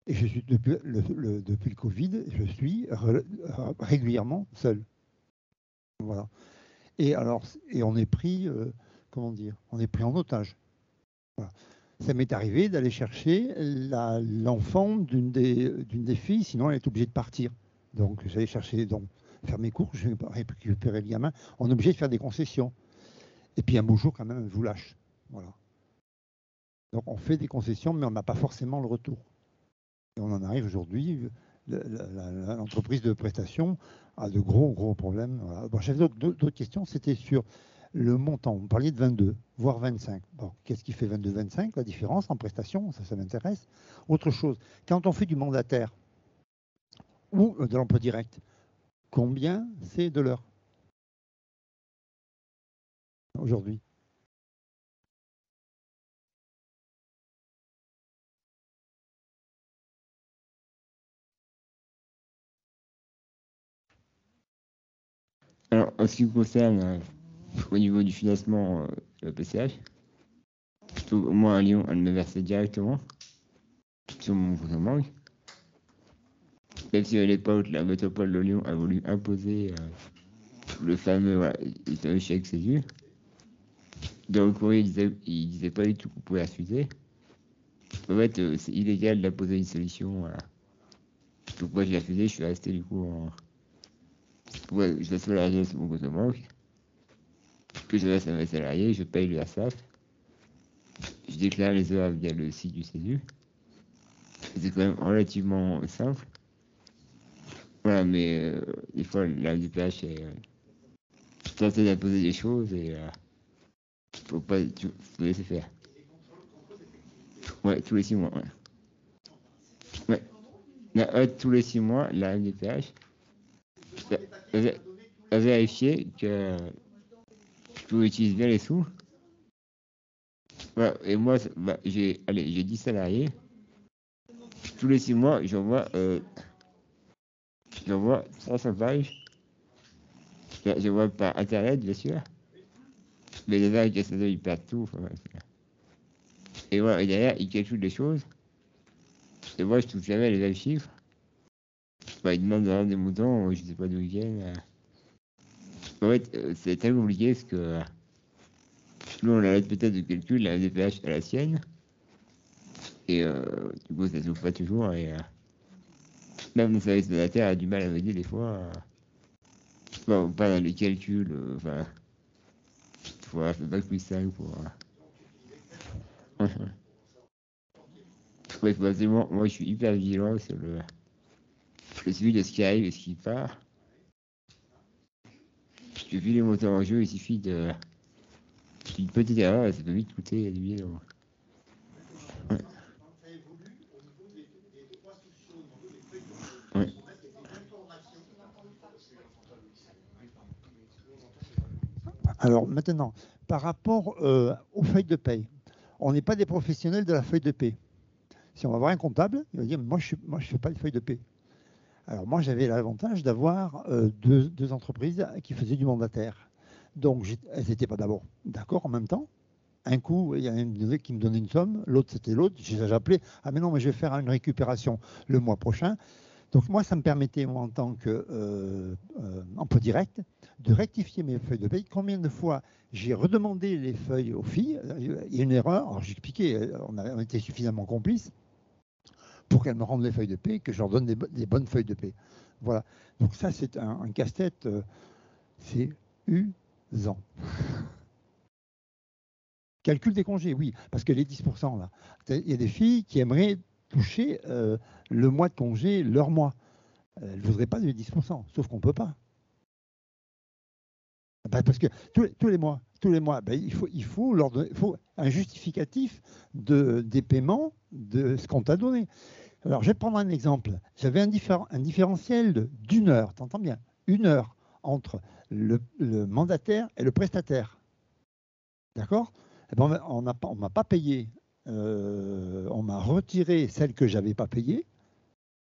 Et je suis depuis le Covid, je suis régulièrement seul. Voilà. Et alors, on est pris, on est pris en otage. Voilà. Ça m'est arrivé d'aller chercher l'enfant d'une des filles, sinon elle est obligée de partir. Donc j'allais faire mes cours, je vais récupérer le gamin. On est obligé de faire des concessions. Et puis un beau jour, quand même, elle vous lâche. Voilà. Donc on fait des concessions, mais on n'a pas forcément le retour. Et on en arrive aujourd'hui, l'entreprise de prestation a de gros problèmes. Voilà. Bon, j'avais d'autres questions, c'était sur le montant. Vous parliez de 22, voire 25. Bon, qu'est-ce qui fait 22-25? La différence en prestation, ça m'intéresse. Autre chose, quand on fait du mandataire ou de l'emploi direct, combien c'est de l'heure aujourd'hui? Alors, en ce qui concerne au niveau du financement, le PCH, plutôt moi à Lyon, elle me versait directement sur mon compte en banque. Même si à l'époque, la métropole de Lyon a voulu imposer le fameux chèque Césu, dans le courrier, il disait pas du tout qu'on pouvait refuser. En fait, c'est illégal d'imposer une solution. Voilà. Donc moi, j'ai refusé, je suis resté du coup en... Ouais, je laisse salarié sur mon compte en banque. Que je reste à mes salariés, je paye le ASAF. Je déclare les heures via le site du Césu. C'est quand même relativement simple. Voilà, mais des fois, la MDPH est tentée d'imposer des choses et faut pas faut laisser faire. Ouais, tous les 6 mois, ouais. Ouais. Tous les 6 mois, la MDPH a vérifié que tu utilises bien les sous. Voilà, et moi, j'ai 10 salariés. Tous les 6 mois, j'envoie 300 pages. J'envoie par Internet, bien sûr. Mais les vérificateurs, ils perdent tout. Enfin, et voilà, et derrière, ils calculent des choses. Et moi, je touche jamais les mêmes chiffres. Ils demandent de rendre des moutons, je sais pas d'où ils viennent. En fait, c'est très compliqué parce que nous, on a la peut-être de calcul, la MDPH à la sienne. Et du coup, ça s'ouvre pas toujours. Et même le service de la Terre a du mal à m'aider des fois. Bon, pas dans les calculs. Enfin, voilà, c'est pas plus simple pour. Ouais, moi, je suis hyper vigilant sur le suivi de ce qui arrive et ce qui part. Depuis les moteurs en jeu, il suffit d'une petite erreur et ça peut vite coûter des milliers d'euros. Ouais. Ouais. Alors maintenant, par rapport aux feuilles de paye, on n'est pas des professionnels de la feuille de paie. Si on va voir un comptable, il va dire moi je fais pas de feuille de paie. Alors moi j'avais l'avantage d'avoir deux entreprises qui faisaient du mandataire. Donc elles n'étaient pas d'abord d'accord en même temps. Un coup, il y en a une qui me donnait une somme, l'autre c'était l'autre. J'ai appelé, ah mais non, mais je vais faire une récupération le mois prochain. Donc moi, ça me permettait, moi, en tant qu'emploi direct, de rectifier mes feuilles de paye. Combien de fois j'ai redemandé les feuilles aux filles? Il y a une erreur, alors j'expliquais, on était suffisamment complices pour qu'elles me rendent les feuilles de paie, que je leur donne des bonnes feuilles de paie. Voilà. Donc ça, c'est un casse-tête, c'est usant. Calcul des congés, oui, parce que les 10%, là, il y a des filles qui aimeraient toucher le mois de congé, leur mois. Elles ne voudraient pas les 10%, sauf qu'on ne peut pas. Parce que tous les mois, il faut un justificatif des paiements de ce qu'on t'a donné. Alors, je vais prendre un exemple. J'avais un différentiel d'1 heure, tu entends bien, 1 heure entre le mandataire et le prestataire. D'accord? Eh ben, on ne m'a pas payé, on m'a retiré celle que je n'avais pas payée,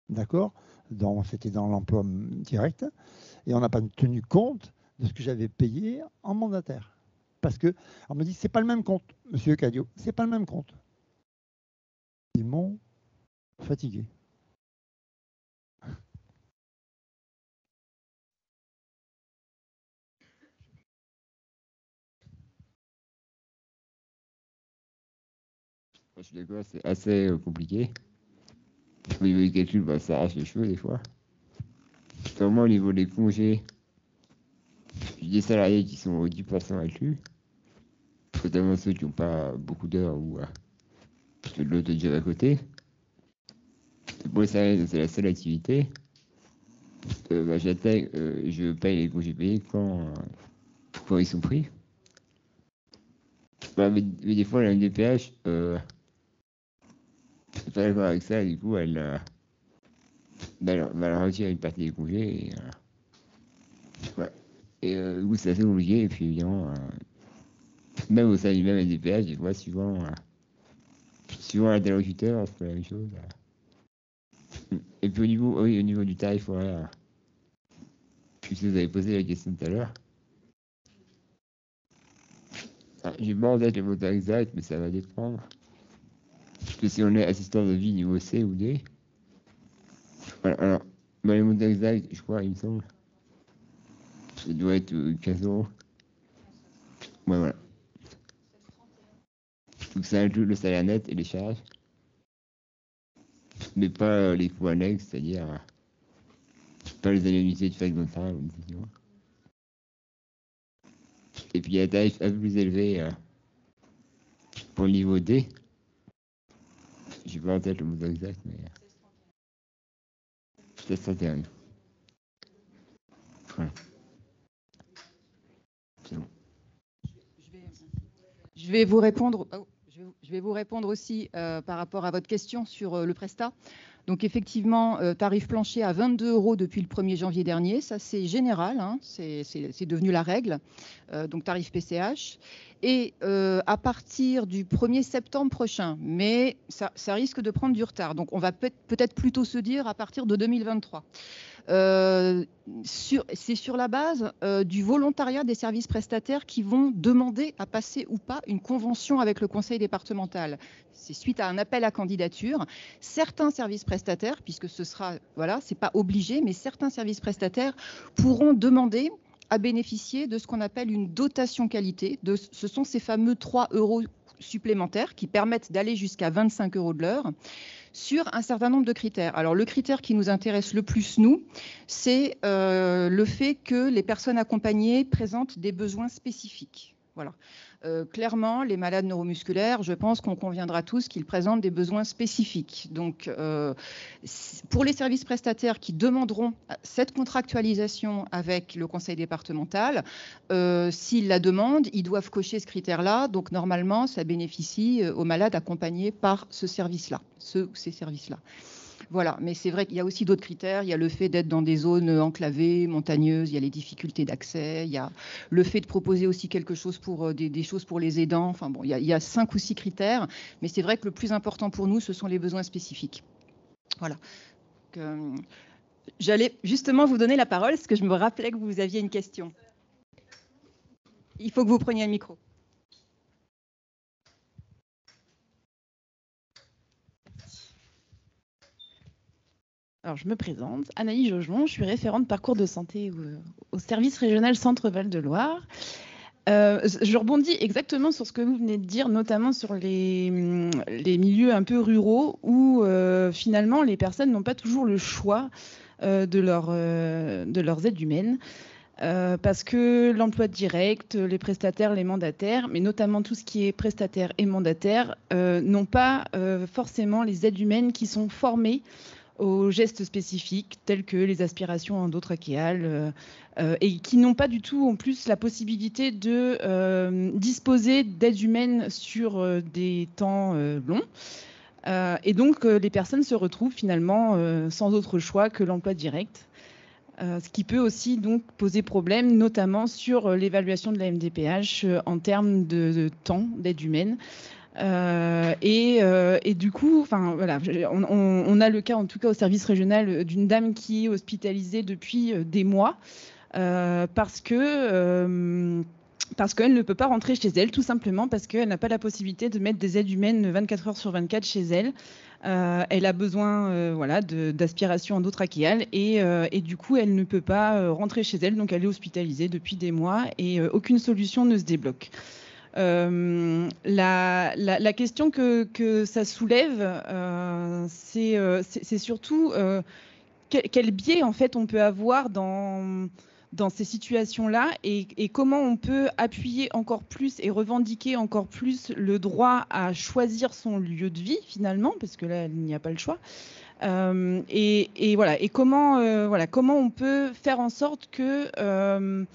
d'accord? C'était dans l'emploi direct, et on n'a pas tenu compte de ce que j'avais payé en mandataire. Parce qu'on me dit, c'est pas le même compte, monsieur Cadio, c'est pas le même compte. Ils m'ont fatigué. Je suis d'accord, c'est assez compliqué. Au niveau des calculs, ça arrache les cheveux des fois. Notamment au niveau des congés, j'ai des salariés qui sont au 10% inclus, notamment ceux qui n'ont pas beaucoup d'heures ou de l'autre job à côté. Pour les salariés, c'est la seule activité. Je paye les congés payés quand ils sont pris. Mais des fois, la MDPH, c'est pas d'accord avec ça, du coup, elle retire une partie des congés. Et, ouais. Et du coup, c'est assez compliqué. Et puis, évidemment, même au sein du même MDPH, des fois, suivant l'interlocuteur, c'est pas la même chose. Et puis, au niveau du tarif horaire, puisque vous avez posé la question tout à l'heure. J'ai pas en tête le montant exact, mais ça va dépendre. Parce que si on est assistant de vie niveau C ou D, voilà, alors, Dans les montants exacts, je crois, il me semble. Ça doit être 15 €. Ouais, voilà. Donc ça inclut le salaire net et les charges. Mais pas les coûts annexes, c'est-à-dire pas les indemnités de fête de travail, etc. Et puis il y a des tarifs un peu plus élevés pour le niveau D. Je n'ai pas en tête le montant exact, mais 1631. Voilà. C'est bon. Je vais vous répondre. Je vais vous répondre aussi par rapport à votre question sur le prestat. Donc effectivement, tarif plancher à 22 € depuis le 1er janvier dernier, ça c'est général, hein, c'est devenu la règle, donc tarif PCH. Et à partir du 1er septembre prochain, mais ça risque de prendre du retard, donc on va peut-être plutôt se dire à partir de 2023. C'est sur la base du volontariat des services prestataires qui vont demander à passer ou pas une convention avec le conseil départemental. C'est suite à un appel à candidature. Certains services prestataires, puisque ce sera, voilà, c'est pas obligé, mais certains services prestataires pourront demander à bénéficier de ce qu'on appelle une dotation qualité. Ce sont ces fameux 3 € supplémentaires qui permettent d'aller jusqu'à 25 € de l'heure, sur un certain nombre de critères. Alors, le critère qui nous intéresse le plus, nous, c'est le fait que les personnes accompagnées présentent des besoins spécifiques. Voilà. Clairement, les malades neuromusculaires, je pense qu'on conviendra tous qu'ils présentent des besoins spécifiques. Donc, pour les services prestataires qui demanderont cette contractualisation avec le conseil départemental, s'ils la demandent, ils doivent cocher ce critère-là. Donc, normalement, ça bénéficie aux malades accompagnés par ce service-là, ces services-là. Voilà, mais c'est vrai qu'il y a aussi d'autres critères. Il y a le fait d'être dans des zones enclavées, montagneuses, il y a les difficultés d'accès, il y a le fait de proposer aussi quelque chose pour des choses pour les aidants. Enfin bon, il y a 5 ou 6 critères, mais c'est vrai que le plus important pour nous, ce sont les besoins spécifiques. Voilà. J'allais justement vous donner la parole, parce que je me rappelais que vous aviez une question. Il faut que vous preniez le micro. Alors, je me présente, Anaïs Jaugemont, je suis référente parcours de santé au service régional Centre-Val de Loire. Je rebondis exactement sur ce que vous venez de dire, notamment sur les milieux un peu ruraux où finalement les personnes n'ont pas toujours le choix de leurs aides humaines. Parce que l'emploi direct, les prestataires, les mandataires, mais notamment tout ce qui est prestataire et mandataire, n'ont pas forcément les aides humaines qui sont formées aux gestes spécifiques tels que les aspirations endotrachéales et qui n'ont pas du tout en plus la possibilité de disposer d'aides humaines sur des temps longs. Et donc les personnes se retrouvent finalement sans autre choix que l'emploi direct. Ce qui peut aussi donc poser problème, notamment sur l'évaluation de la MDPH en termes de temps d'aide humaine. Et du coup, enfin voilà, on a le cas en tout cas au service régional d'une dame qui est hospitalisée depuis des mois parce qu'elle ne peut pas rentrer chez elle, tout simplement parce qu'elle n'a pas la possibilité de mettre des aides humaines 24 heures sur 24 chez elle. Elle a besoin voilà, d'aspiration endotrachéale et du coup elle ne peut pas rentrer chez elle, donc elle est hospitalisée depuis des mois et aucune solution ne se débloque. La question que ça soulève, c'est surtout quel biais en fait on peut avoir dans ces situations-là et comment on peut appuyer encore plus et revendiquer encore plus le droit à choisir son lieu de vie finalement, parce que là il n'y a pas le choix. Et voilà. Et comment on peut faire en sorte que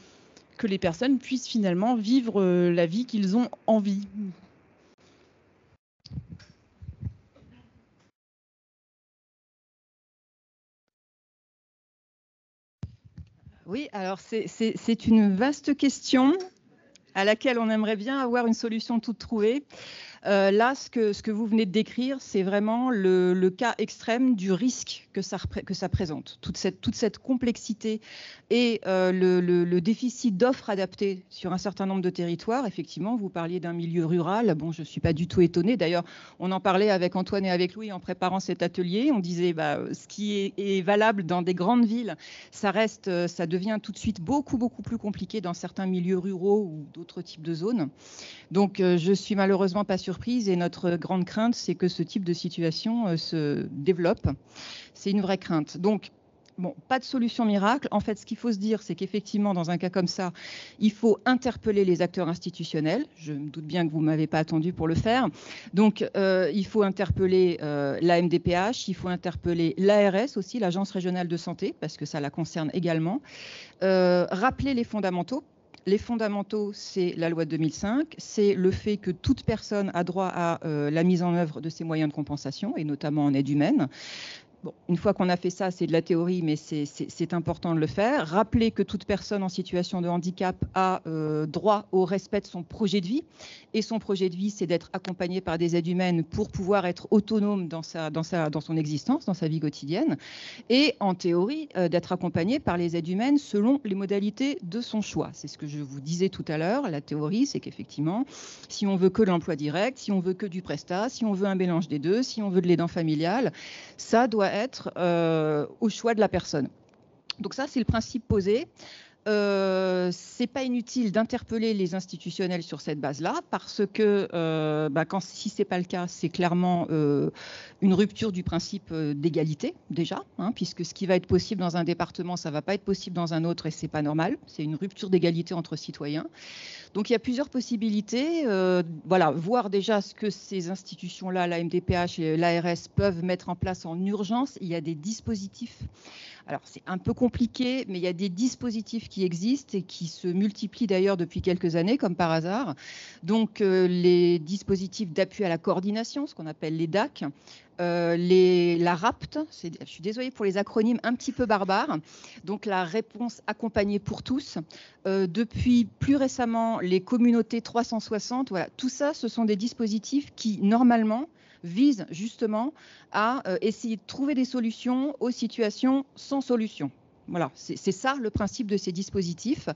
les personnes puissent finalement vivre la vie qu'ils ont envie. Oui, alors c'est une vaste question. à laquelle on aimerait bien avoir une solution toute trouvée. Là, ce que vous venez de décrire, c'est vraiment le cas extrême du risque que ça présente. Toute cette complexité et le déficit d'offres adaptées sur un certain nombre de territoires. Effectivement, vous parliez d'un milieu rural. Bon, je ne suis pas du tout étonnée. D'ailleurs, on en parlait avec Antoine et avec Louis en préparant cet atelier. On disait ce qui est valable dans des grandes villes, ça devient tout de suite beaucoup plus compliqué dans certains milieux ruraux ou d'autres types de zones. Donc, je suis malheureusement pas surprise et notre grande crainte, c'est que ce type de situation se développe. C'est une vraie crainte. Donc, bon, pas de solution miracle. En fait, ce qu'il faut se dire, c'est qu'effectivement, dans un cas comme ça, il faut interpeller les acteurs institutionnels. Je me doute bien que vous ne m'avez pas attendu pour le faire. Donc, il faut interpeller la MDPH, il faut interpeller l'ARS aussi, l'Agence régionale de santé, parce que ça la concerne également. Rappeler les fondamentaux. Les fondamentaux, c'est la loi de 2005, c'est le fait que toute personne a droit à la mise en œuvre de ses moyens de compensation, et notamment en aide humaine. Bon, une fois qu'on a fait ça, c'est de la théorie, mais c'est important de le faire. Rappeler que toute personne en situation de handicap a droit au respect de son projet de vie. Et son projet de vie, c'est d'être accompagné par des aides humaines pour pouvoir être autonome dans son existence, dans sa vie quotidienne. Et en théorie, d'être accompagné par les aides humaines selon les modalités de son choix. C'est ce que je vous disais tout à l'heure. La théorie, c'est qu'effectivement, si on veut que l'emploi direct, si on veut que du prestat, si on veut un mélange des deux, si on veut de l'aidant familial, ça doit être au choix de la personne. Donc ça, c'est le principe posé. C'est pas inutile d'interpeller les institutionnels sur cette base-là parce que si c'est pas le cas, c'est clairement une rupture du principe d'égalité déjà, puisque ce qui va être possible dans un département, ça va pas être possible dans un autre et c'est pas normal. C'est une rupture d'égalité entre citoyens. Donc il y a plusieurs possibilités. Voir déjà ce que ces institutions-là, la MDPH et l'ARS, peuvent mettre en place en urgence. Il y a des dispositifs. Alors, c'est un peu compliqué, mais il y a des dispositifs qui existent et qui se multiplient d'ailleurs depuis quelques années, comme par hasard. Donc, les dispositifs d'appui à la coordination, ce qu'on appelle les DAC, la RAPT, je suis désolée pour les acronymes un petit peu barbares, donc la réponse accompagnée pour tous. Depuis plus récemment, les communautés 360, voilà, tout ça, ce sont des dispositifs qui, normalement, vise justement à essayer de trouver des solutions aux situations sans solution. Voilà, c'est ça le principe de ces dispositifs.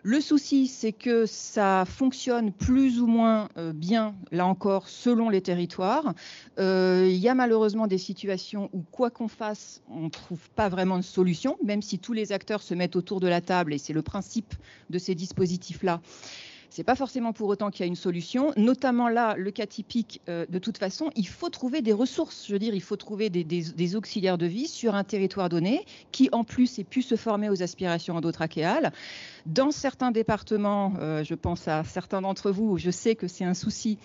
Le souci, c'est que ça fonctionne plus ou moins bien, là encore, selon les territoires. Il y a malheureusement des situations où, quoi qu'on fasse, on ne trouve pas vraiment de solution, même si tous les acteurs se mettent autour de la table, et c'est le principe de ces dispositifs-là. Ce n'est pas forcément pour autant qu'il y a une solution, notamment là, le cas typique, de toute façon, il faut trouver des ressources, je veux dire, il faut trouver des auxiliaires de vie sur un territoire donné qui, en plus, ait pu se former aux aspirations endotrachéales. Dans certains départements, je pense à certains d'entre vous, je sais que c'est un souci,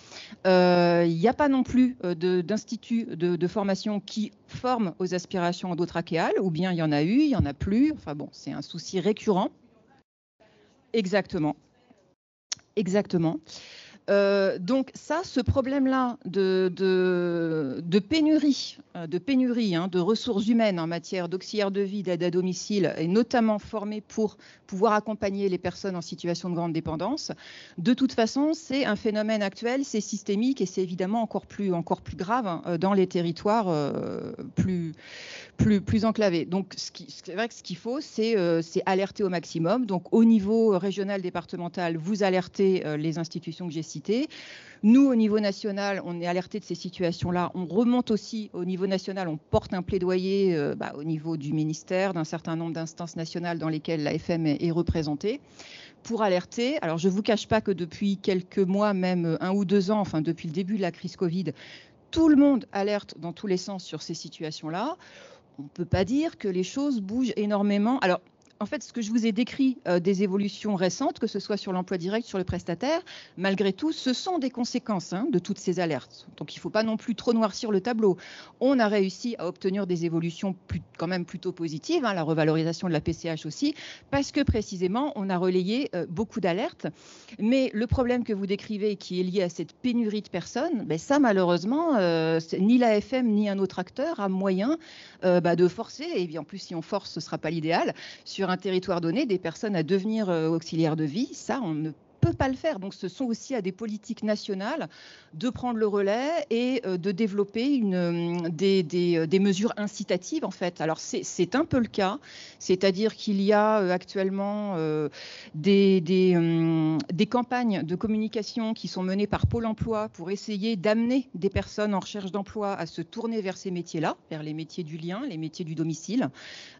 il n'y a pas non plus d'instituts de formation qui forment aux aspirations endotrachéales, ou bien il y en a eu, il n'y en a plus, enfin bon, c'est un souci récurrent. Exactement. Donc ça, ce problème-là de pénurie, de ressources humaines en matière d'auxiliaires de vie, d'aide à domicile, et notamment formés pour pouvoir accompagner les personnes en situation de grande dépendance, de toute façon, c'est un phénomène actuel, c'est systémique et c'est évidemment encore plus grave dans les territoires plus enclavés. Donc, c'est vrai que ce qu'il faut, c'est alerter au maximum. Donc, au niveau régional, départemental, vous alertez les institutions que j'ai citées. Nous, au niveau national, on est alerté de ces situations-là. On remonte aussi au niveau national, on porte un plaidoyer au niveau du ministère, d'un certain nombre d'instances nationales dans lesquelles l'AFM est représentée, pour alerter. Alors, je ne vous cache pas que depuis quelques mois, même 1 ou 2 ans, enfin depuis le début de la crise Covid, tout le monde alerte dans tous les sens sur ces situations-là. On ne peut pas dire que les choses bougent énormément. Alors, en fait, ce que je vous ai décrit des évolutions récentes, que ce soit sur l'emploi direct, sur le prestataire, malgré tout, ce sont des conséquences de toutes ces alertes. Donc, il ne faut pas non plus trop noircir le tableau. On a réussi à obtenir des évolutions quand même plutôt positives, la revalorisation de la PCH aussi, parce que précisément, on a relayé beaucoup d'alertes. Mais le problème que vous décrivez, qui est lié à cette pénurie de personnes, ça, malheureusement, ni l'AFM ni un autre acteur a moyen de forcer, et bien en plus, si on force, ce ne sera pas l'idéal, sur un territoire donné, des personnes à devenir auxiliaires de vie. Ça, on ne peut pas le faire. Donc, ce sont aussi à des politiques nationales de prendre le relais et de développer des mesures incitatives, en fait. Alors, c'est un peu le cas, c'est-à-dire qu'il y a actuellement des campagnes de communication qui sont menées par Pôle emploi pour essayer d'amener des personnes en recherche d'emploi à se tourner vers ces métiers-là, vers les métiers du lien, les métiers du domicile,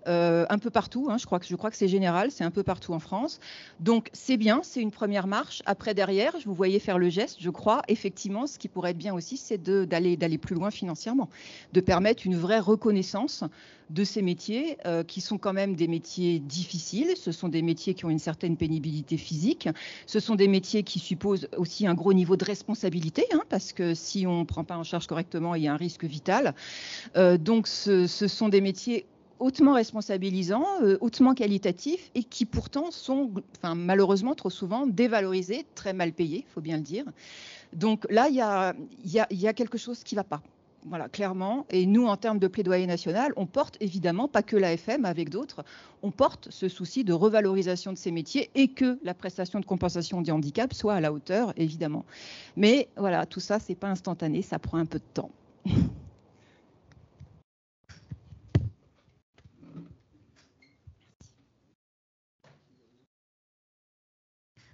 un peu partout. Je crois que c'est général, c'est un peu partout en France. Donc, c'est bien, c'est une première marche. Après, derrière, je vous voyais faire le geste, je crois, effectivement, ce qui pourrait être bien aussi, c'est d'aller plus loin financièrement, de permettre une vraie reconnaissance de ces métiers qui sont quand même des métiers difficiles. Ce sont des métiers qui ont une certaine pénibilité physique. Ce sont des métiers qui supposent aussi un gros niveau de responsabilité, parce que si on ne prend pas en charge correctement, il y a un risque vital. Donc, ce sont des métiers hautement responsabilisants, hautement qualitatifs et qui pourtant sont, malheureusement, trop souvent dévalorisés, très mal payés, il faut bien le dire. Donc là, il y a quelque chose qui ne va pas. Voilà, clairement. Et nous, en termes de plaidoyer national, on porte évidemment, pas que l'AFM, avec d'autres, on porte ce souci de revalorisation de ces métiers et que la prestation de compensation du handicap soit à la hauteur, évidemment. Mais voilà, tout ça, c'est pas instantané, ça prend un peu de temps.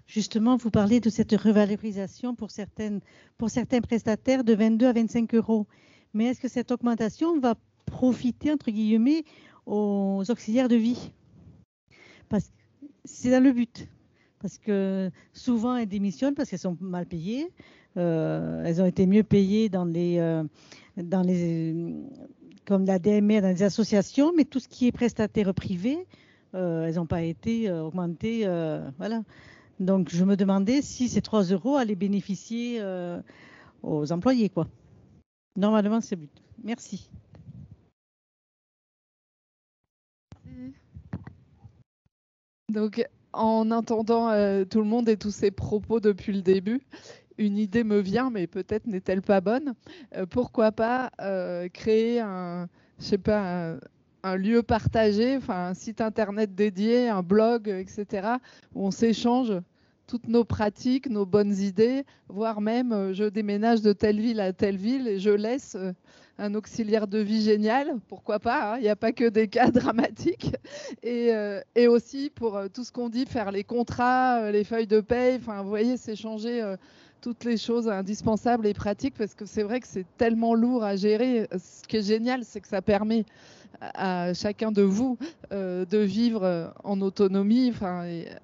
Justement, vous parlez de cette revalorisation pour certains prestataires de 22 à 25 euros. Mais est-ce que cette augmentation va profiter, entre guillemets, aux auxiliaires de vie? Parce que c'est dans le but. Parce que souvent, elles démissionnent parce qu'elles sont mal payées. Elles ont été mieux payées comme la DMR, dans les associations, mais tout ce qui est prestataire privé, elles n'ont pas été augmentées. Voilà. Donc, je me demandais si ces 3 euros allaient bénéficier aux employés, quoi. Normalement, c'est le but. Merci. Donc, en entendant tout le monde et tous ces propos depuis le début, une idée me vient, mais peut-être n'est-elle pas bonne. Pourquoi pas créer un lieu partagé, un site internet dédié, un blog, etc., où on s'échange toutes nos pratiques, nos bonnes idées, voire même je déménage de telle ville à telle ville et je laisse un auxiliaire de vie génial, pourquoi pas, il n'y a pas que des cas dramatiques. Et aussi pour tout ce qu'on dit, faire les contrats, les feuilles de paye, vous voyez, s'échanger toutes les choses indispensables et pratiques, parce que c'est vrai que c'est tellement lourd à gérer. Ce qui est génial, c'est que ça permet à chacun de vous de vivre en autonomie,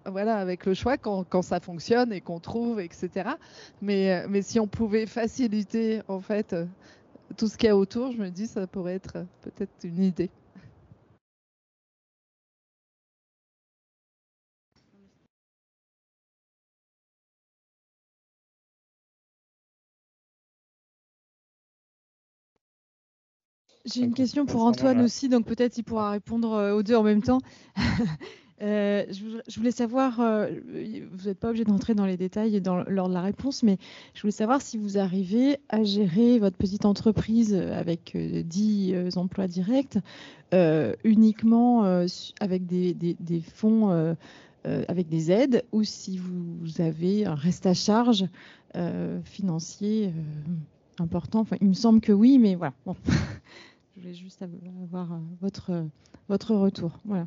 voilà, avec le choix quand ça fonctionne et qu'on trouve, etc. Mais si on pouvait faciliter en fait tout ce qu'il y a autour, je me dis ça pourrait être peut-être une idée. J'ai une question pour Antoine aussi, donc peut-être il pourra répondre aux deux en même temps. Je voulais savoir, vous n'êtes pas obligé d'entrer dans les détails lors de la réponse, mais je voulais savoir si vous arrivez à gérer votre petite entreprise avec 10 emplois directs uniquement avec des fonds, avec des aides, ou si vous avez un reste à charge financier important. Il me semble que oui, mais voilà. Bon. Je voulais juste avoir votre retour. Voilà.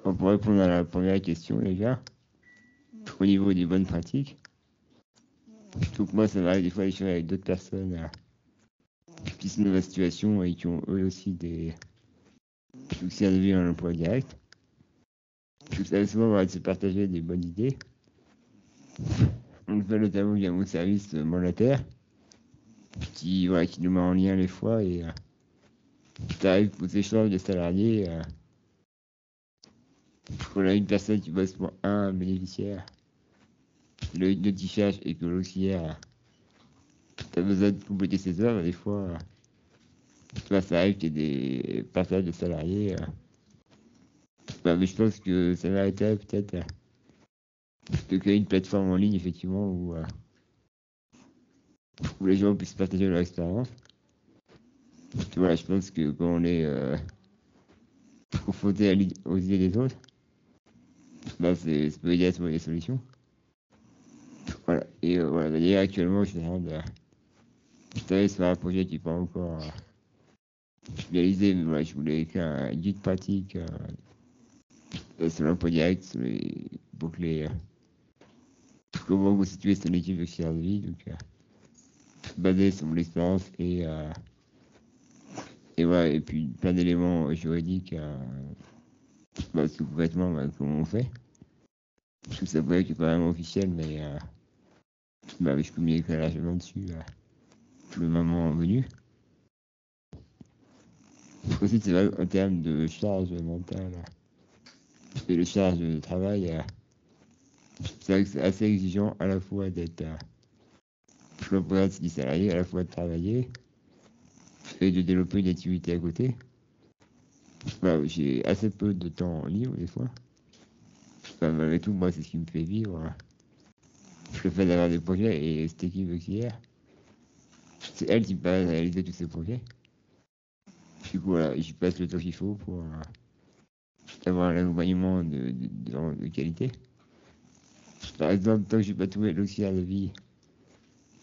Pour répondre à la première question, les gars, au niveau des bonnes pratiques, je trouve que moi, ça m'arrive des fois d'échanger avec d'autres personnes qui sont dans la situation et qui ont eux aussi des auxiliaires de vie en emploi direct. Je trouve ça souvent de se partager des bonnes idées. On le fait notamment via mon service mandataire, qui nous met en lien les fois et qui arrive pour échanges de salariés. On a une personne qui bosse pour un bénéficiaire, le notifiage et que l'auxiliaire a besoin de compléter ses heures, des fois, ça arrive qu'il y ait des passages de salariés. Mais je pense que ça mériterait peut-être de créer une plateforme en ligne, effectivement, où les gens puissent partager leur expérience. Voilà, je pense que quand on est confronté aux idées des autres, bah, ça peut aider à trouver des solutions. Voilà, et voilà, d'ailleurs, actuellement, je suis en train de travailler sur un projet qui n'est pas encore finalisé, mais voilà, je voulais écrire un guide pratique sur l'emploi direct, comment constituer son équipe d'auxiliaire de vie, donc basé sur mon expérience et voilà, et puis plein d'éléments juridiques sur complètement comment on fait. Je trouve ça pourrait être pas vraiment officiel, mais je peux m'y écrire largement dessus le moment venu. Ensuite, c'est vrai, en termes de charge mentale et de charge de travail, c'est vrai que c'est assez exigeant à la fois d'être l'employeur de 10 salariés, à la fois de travailler et de développer une activité à côté. Voilà, j'ai assez peu de temps libre des fois. Malgré tout, moi, c'est ce qui me fait vivre. Le fait d'avoir des projets et cette équipe auxiliaire, c'est elle qui passe à réaliser tous ces projets. Du coup, voilà, j'y passe le temps qu'il faut pour avoir un accompagnement de qualité. Par exemple, tant que je n'ai pas trouvé l'auxiliaire de vie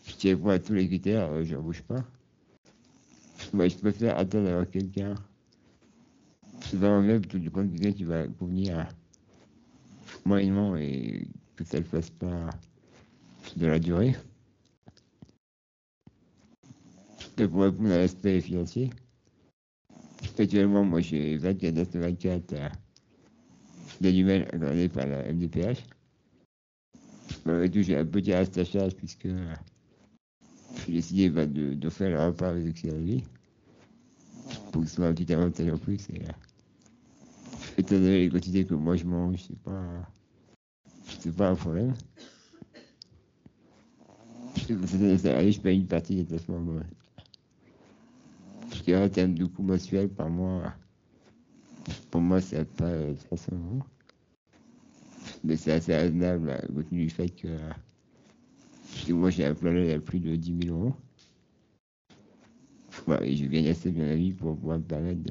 qui répond à tous les critères, je n'embauche pas. Bah, je préfère attendre d'avoir quelqu'un. C'est vraiment bien plutôt de prendre quelqu'un qui va convenir moyennement et que ça ne le fasse pas de la durée. Et pour répondre à l'aspect financier, actuellement, moi j'ai 24 d'aide humaine accordée par la MDPH. Malgré tout, j'ai un petit reste à charge puisque j'ai décidé d'offrir le repas avec les auxiliaires de vie pour que ce soit un petit avantage en plus. Et, étant donné les quantités que moi je mange, c'est pas un problème. Je paye une partie des placements moi. En termes de coût mensuel par mois, pour moi, c'est pas 300 €. Mais c'est assez raisonnable compte tenu du fait que moi j'ai un plan à plus de 10 000 €. Voilà, et je gagne assez bien la vie pour pouvoir me permettre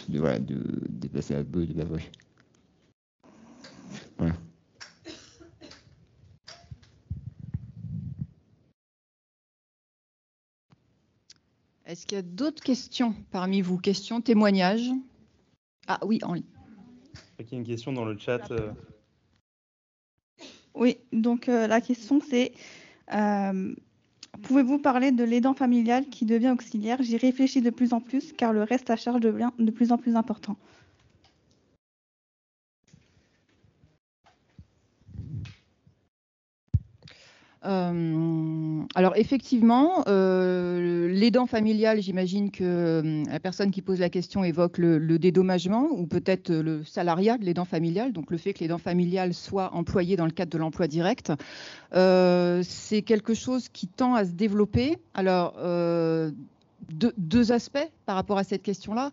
de déplacer un peu de ma poche. Voilà. Est-ce qu'il y a d'autres questions parmi vous? Questions, témoignages? Ah oui, en ligne. Il y a une question dans le chat. Oui, donc la question c'est pouvez-vous parler de l'aidant familial qui devient auxiliaire? J'y réfléchis de plus en plus car le reste à charge devient de plus en plus important. Alors effectivement, l'aidant familial, j'imagine que la personne qui pose la question évoque le dédommagement ou peut-être le salariat de l'aidant familial, donc le fait que l'aidant familial soit employé dans le cadre de l'emploi direct. C'est quelque chose qui tend à se développer. Alors, deux aspects par rapport à cette question-là.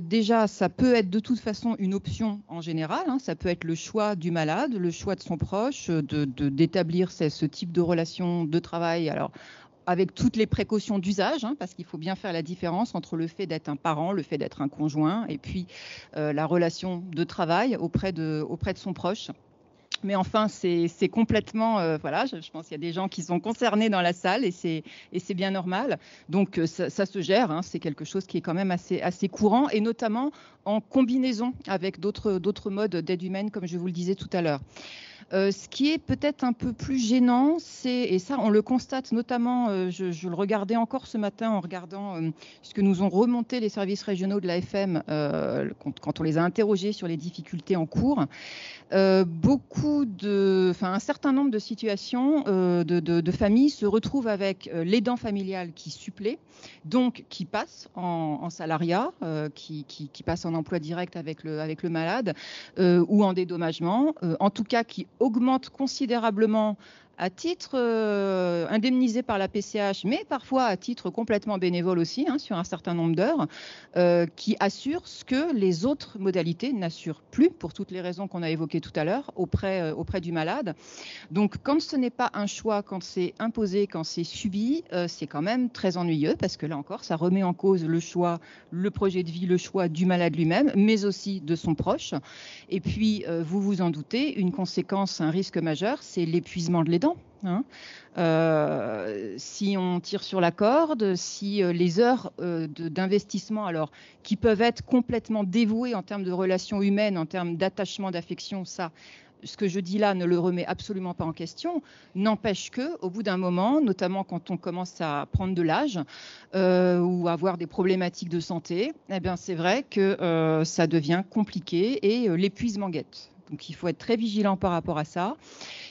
Déjà, ça peut être de toute façon une option en général. Ça peut être le choix du malade, le choix de son proche, d'établir ce type de relation de travail. Alors, avec toutes les précautions d'usage, parce qu'il faut bien faire la différence entre le fait d'être un parent, le fait d'être un conjoint, et puis la relation de travail auprès de son proche. Mais enfin, c'est complètement, voilà, je pense qu'il y a des gens qui sont concernés dans la salle et c'est bien normal. Donc, ça se gère, c'est quelque chose qui est quand même assez courant et notamment en combinaison avec d'autres modes d'aide humaine, comme je vous le disais tout à l'heure. Ce qui est peut-être un peu plus gênant, et ça on le constate notamment, je le regardais encore ce matin en regardant ce que nous ont remonté les services régionaux de l'AFM quand on les a interrogés sur les difficultés en cours. Un certain nombre de situations de familles se retrouvent avec l'aidant familial qui supplée, donc qui passe en salariat, qui passe en emploi direct avec le malade ou en dédommagement, en tout cas qui augmente considérablement à titre indemnisé par la PCH, mais parfois à titre complètement bénévole aussi, sur un certain nombre d'heures, qui assure ce que les autres modalités n'assurent plus, pour toutes les raisons qu'on a évoquées tout à l'heure, auprès du malade. Donc, quand ce n'est pas un choix, quand c'est imposé, quand c'est subi, c'est quand même très ennuyeux, parce que là encore, ça remet en cause le choix, le projet de vie, le choix du malade lui-même, mais aussi de son proche. Et puis, vous vous en doutez, une conséquence, un risque majeur, c'est l'épuisement de l'aidant. Si on tire sur la corde, si les heures d'investissement, alors qui peuvent être complètement dévouées en termes de relations humaines, en termes d'attachement, d'affection, ça, ce que je dis là ne le remet absolument pas en question, n'empêche qu'au bout d'un moment, notamment quand on commence à prendre de l'âge ou avoir des problématiques de santé, eh bien c'est vrai que ça devient compliqué et l'épuisement guette. Donc il faut être très vigilant par rapport à ça.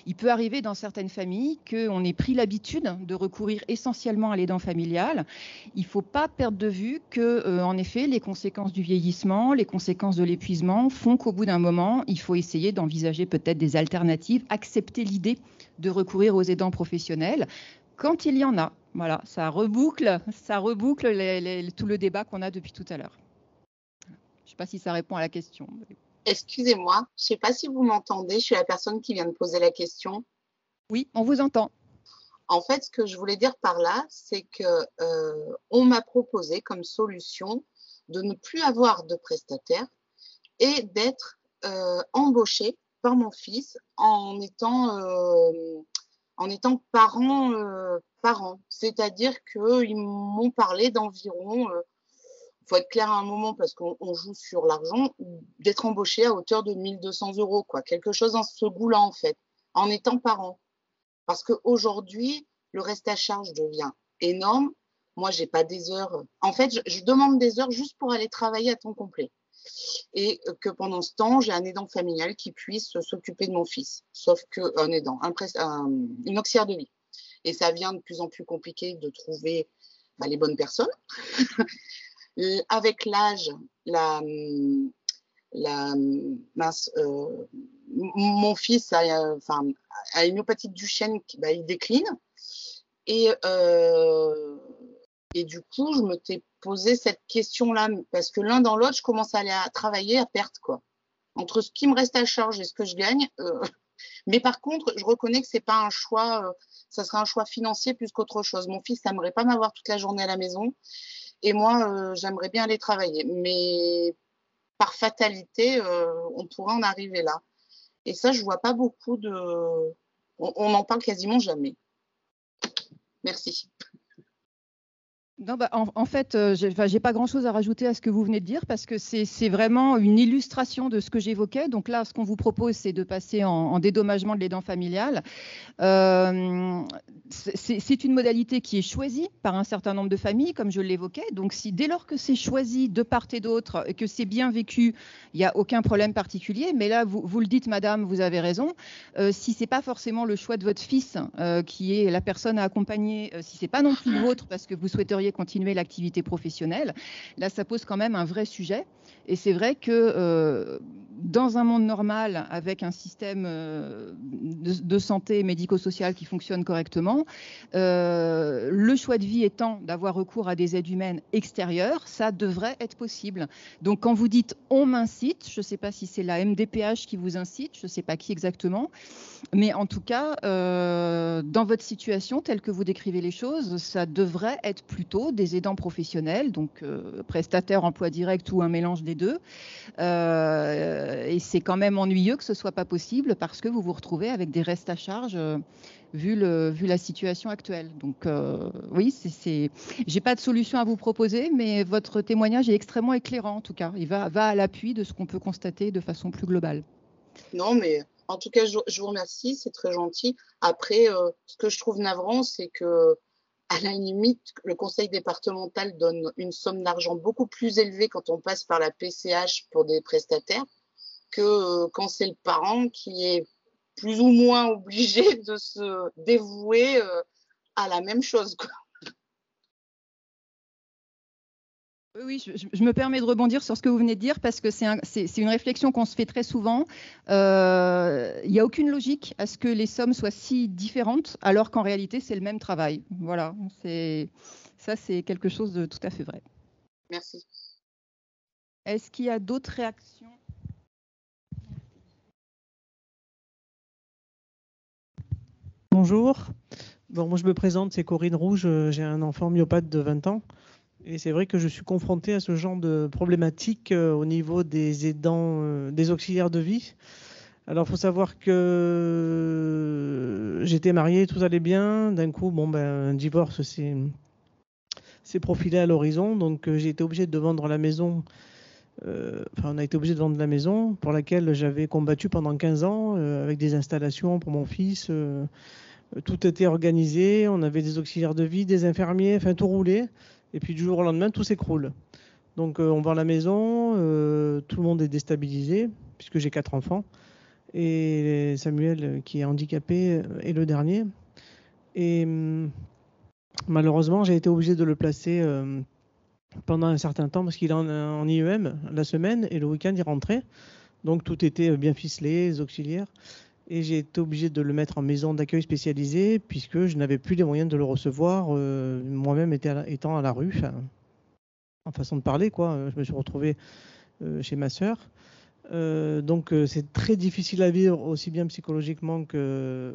Il peut arriver dans certaines familles qu'on ait pris l'habitude de recourir essentiellement à l'aidant familial. Il ne faut pas perdre de vue que, en effet, les conséquences du vieillissement, les conséquences de l'épuisement font qu'au bout d'un moment, il faut essayer d'envisager peut-être des alternatives, accepter l'idée de recourir aux aidants professionnels quand il y en a. Voilà, ça reboucle tout le débat qu'on a depuis tout à l'heure. Je ne sais pas si ça répond à la question. Excusez-moi, je ne sais pas si vous m'entendez, je suis la personne qui vient de poser la question. Oui, on vous entend. En fait, ce que je voulais dire par là, c'est qu'on m'a proposé comme solution de ne plus avoir de prestataire et d'être embauchée par mon fils en étant parent. C'est-à-dire qu'ils m'ont parlé d'environ... il faut être clair à un moment parce qu'on joue sur l'argent, d'être embauché à hauteur de 1 200 €, quoi. Quelque chose dans ce goût-là, en fait, en étant parent. Parce qu'aujourd'hui, le reste à charge devient énorme. Moi, j'ai pas des heures. En fait, je demande des heures juste pour aller travailler à temps complet. Et que pendant ce temps, j'ai un aidant familial qui puisse s'occuper de mon fils. Sauf qu'un aidant, une auxiliaire de vie. Et ça vient de plus en plus compliqué de trouver les bonnes personnes. Avec l'âge, mon fils a une myopathie de Duchenne, il décline. Et du coup, je me t'ai posé cette question-là, parce que l'un dans l'autre, je commence à aller travailler à perte, quoi. Entre ce qui me reste à charge et ce que je gagne. Mais par contre, je reconnais que c'est pas un choix, ça serait un choix financier plus qu'autre chose. Mon fils n'aimerait pas m'avoir toute la journée à la maison. Et moi, j'aimerais bien aller travailler. Mais par fatalité, on pourrait en arriver là. Et ça, je vois pas beaucoup de... On en parle quasiment jamais. Merci. Non, en fait, j'ai pas grand-chose à rajouter à ce que vous venez de dire parce que c'est vraiment une illustration de ce que j'évoquais. Donc là, ce qu'on vous propose, c'est de passer en dédommagement de l'aidant familial. C'est une modalité qui est choisie par un certain nombre de familles, comme je l'évoquais. Donc, dès lors que c'est choisi de part et d'autre et que c'est bien vécu, il n'y a aucun problème particulier. Mais là, vous le dites, madame, vous avez raison. Si c'est pas forcément le choix de votre fils qui est la personne à accompagner, si c'est pas non plus le vôtre parce que vous souhaiteriez continuer l'activité professionnelle, là, ça pose quand même un vrai sujet. Et c'est vrai que dans un monde normal, avec un système de santé médico-social qui fonctionne correctement, le choix de vie étant d'avoir recours à des aides humaines extérieures, ça devrait être possible. Donc, quand vous dites « on m'incite », je ne sais pas si c'est la MDPH qui vous incite, je ne sais pas qui exactement, mais en tout cas, dans votre situation, telle que vous décrivez les choses, ça devrait être plutôt des aidants professionnels, donc prestataires, emploi direct ou un mélange des deux. Et c'est quand même ennuyeux que ce ne soit pas possible parce que vous vous retrouvez avec des restes à charge vu la situation actuelle. Donc oui, j'ai pas de solution à vous proposer, mais votre témoignage est extrêmement éclairant en tout cas. Il va à l'appui de ce qu'on peut constater de façon plus globale. Non, mais en tout cas, je vous remercie, c'est très gentil. Après, ce que je trouve navrant, c'est que à la limite, le conseil départemental donne une somme d'argent beaucoup plus élevée quand on passe par la PCH pour des prestataires que quand c'est le parent qui est plus ou moins obligé de se dévouer à la même chose, quoi. Oui, je me permets de rebondir sur ce que vous venez de dire parce que c'est une réflexion qu'on se fait très souvent. Il n'y a aucune logique à ce que les sommes soient si différentes alors qu'en réalité, c'est le même travail. Voilà, ça, c'est quelque chose de tout à fait vrai. Merci. Est-ce qu'il y a d'autres réactions? Bonjour. Bon, moi, je me présente, c'est Corinne Rouge. J'ai un enfant myopathe de 20 ans. Et c'est vrai que je suis confrontée à ce genre de problématique au niveau des aidants, des auxiliaires de vie. Alors, il faut savoir que j'étais mariée, tout allait bien. D'un coup, un divorce s'est profilé à l'horizon. Donc, j'ai été obligée de vendre la maison. On a été obligé de vendre la maison pour laquelle j'avais combattu pendant 15 ans avec des installations pour mon fils. Tout était organisé. On avait des auxiliaires de vie, des infirmiers, enfin, tout roulait. Et puis du jour au lendemain, tout s'écroule. Donc on vend la maison, tout le monde est déstabilisé, puisque j'ai 4 enfants. Et Samuel, qui est handicapé, est le dernier. Et malheureusement, j'ai été obligé de le placer pendant un certain temps, parce qu'il est en IEM la semaine, et le week-end, il rentrait. Donc tout était bien ficelé, les auxiliaires. Et j'ai été obligé de le mettre en maison d'accueil spécialisée, puisque je n'avais plus les moyens de le recevoir, moi-même étant à la rue, en façon de parler, quoi. Je me suis retrouvé chez ma sœur. Donc c'est très difficile à vivre, aussi bien psychologiquement que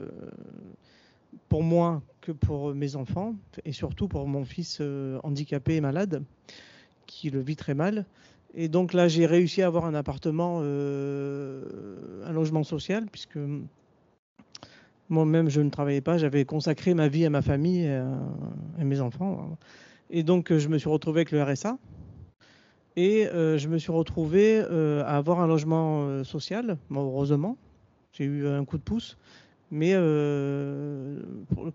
pour moi que pour mes enfants, et surtout pour mon fils handicapé et malade, qui le vit très mal. Et donc là, j'ai réussi à avoir un appartement, un logement social, puisque moi-même, je ne travaillais pas. J'avais consacré ma vie à ma famille et à mes enfants. Et donc, je me suis retrouvé avec le RSA. Et je me suis retrouvé à avoir un logement social, heureusement. J'ai eu un coup de pouce, mais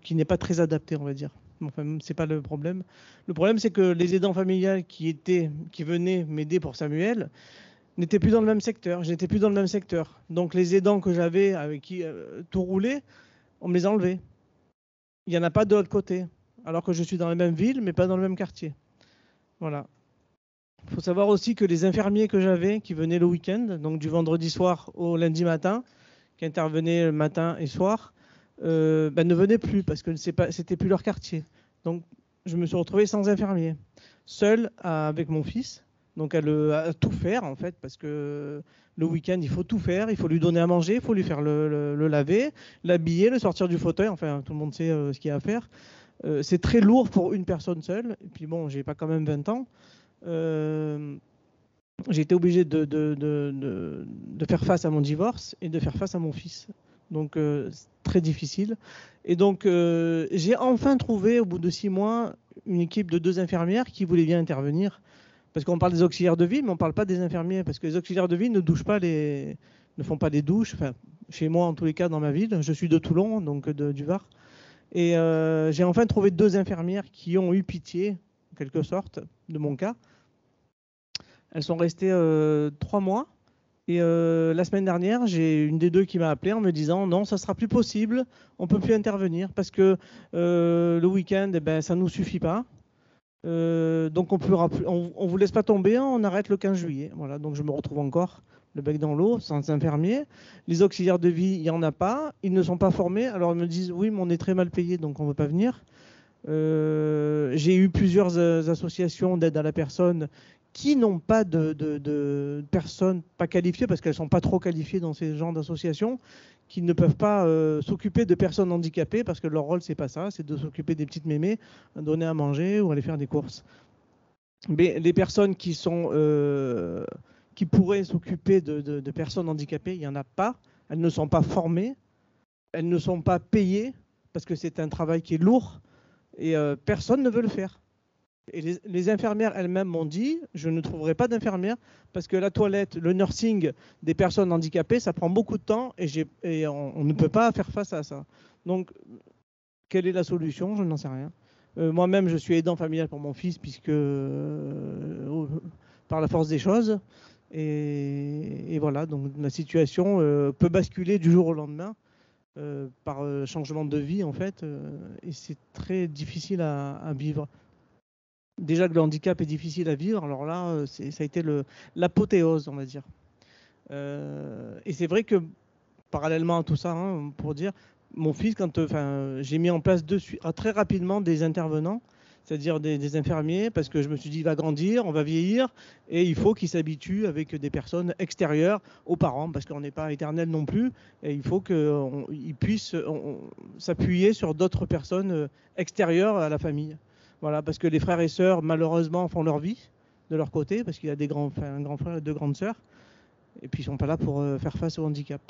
qui n'est pas très adapté, on va dire. Enfin, c'est pas le problème. Le problème, c'est que les aidants familiales qui venaient m'aider pour Samuel n'étaient plus dans le même secteur. Je n'étais plus dans le même secteur. Donc les aidants que j'avais, avec qui tout roulait, on me les a enlevés. Il n'y en a pas de l'autre côté. Alors que je suis dans la même ville, mais pas dans le même quartier. Voilà. Il faut savoir aussi que les infirmiers que j'avais, qui venaient le week-end, donc du vendredi soir au lundi matin, qui intervenaient le matin et soir, ne venaient plus parce que c'était plus leur quartier. Donc je me suis retrouvé sans infirmier, seul avec mon fils, donc à tout faire en fait, parce que le week-end il faut tout faire, il faut lui donner à manger, il faut lui faire le laver, l'habiller, le sortir du fauteuil, enfin tout le monde sait ce qu'il y a à faire. C'est très lourd pour une personne seule, et puis bon, j'ai pas quand même 20 ans. J'ai été obligé de faire face à mon divorce et de faire face à mon fils. Donc, très difficile. Et donc, j'ai enfin trouvé, au bout de 6 mois, une équipe de 2 infirmières qui voulaient bien intervenir. Parce qu'on parle des auxiliaires de vie, mais on ne parle pas des infirmiers. Parce que les auxiliaires de vie ne font pas les douches. Enfin, chez moi, en tous les cas, dans ma ville. Je suis de Toulon, donc du Var. Et j'ai enfin trouvé 2 infirmières qui ont eu pitié, en quelque sorte, de mon cas. Elles sont restées 3 mois. Et la semaine dernière, j'ai une des 2 qui m'a appelé en me disant non, ça sera plus possible, on peut plus intervenir parce que le week-end, ça nous suffit pas. Donc on vous laisse pas tomber, hein, on arrête le 15 juillet. Voilà, donc je me retrouve encore le bec dans l'eau, sans infirmier. Les auxiliaires de vie, il n'y en a pas, ils ne sont pas formés. Alors ils me disent oui, mais on est très mal payé, donc on ne veut pas venir. J'ai eu plusieurs associations d'aide à la personne qui n'ont pas de personnes pas qualifiées, parce qu'elles ne sont pas trop qualifiées dans ces genres d'associations, qui ne peuvent pas s'occuper de personnes handicapées, parce que leur rôle, c'est pas ça, c'est de s'occuper des petites mémés, donner à manger ou aller faire des courses. Mais les personnes qui pourraient s'occuper de personnes handicapées, il n'y en a pas. Elles ne sont pas formées, elles ne sont pas payées, parce que c'est un travail qui est lourd, et personne ne veut le faire. Et les infirmières elles-mêmes m'ont dit, je ne trouverai pas d'infirmière parce que la toilette, le nursing des personnes handicapées, ça prend beaucoup de temps et on ne peut pas faire face à ça. Donc, quelle est la solution? Je n'en sais rien. Moi-même, je suis aidant familial pour mon fils puisque par la force des choses. Et voilà, donc la situation peut basculer du jour au lendemain par changement de vie en fait. Et c'est très difficile à vivre. Déjà que le handicap est difficile à vivre, alors là, ça a été l'apothéose, on va dire. Et c'est vrai que, parallèlement à tout ça, hein, pour dire, mon fils, j'ai mis en place très rapidement des intervenants, c'est-à-dire des infirmiers, parce que je me suis dit, il va grandir, on va vieillir, et il faut qu'il s'habitue avec des personnes extérieures aux parents, parce qu'on n'est pas éternel non plus, et il faut qu'il puisse s'appuyer sur d'autres personnes extérieures à la famille. Voilà, parce que les frères et sœurs, malheureusement, font leur vie de leur côté, parce qu'il y a un grand frère et 2 grandes sœurs, et puis ils ne sont pas là pour faire face au handicap.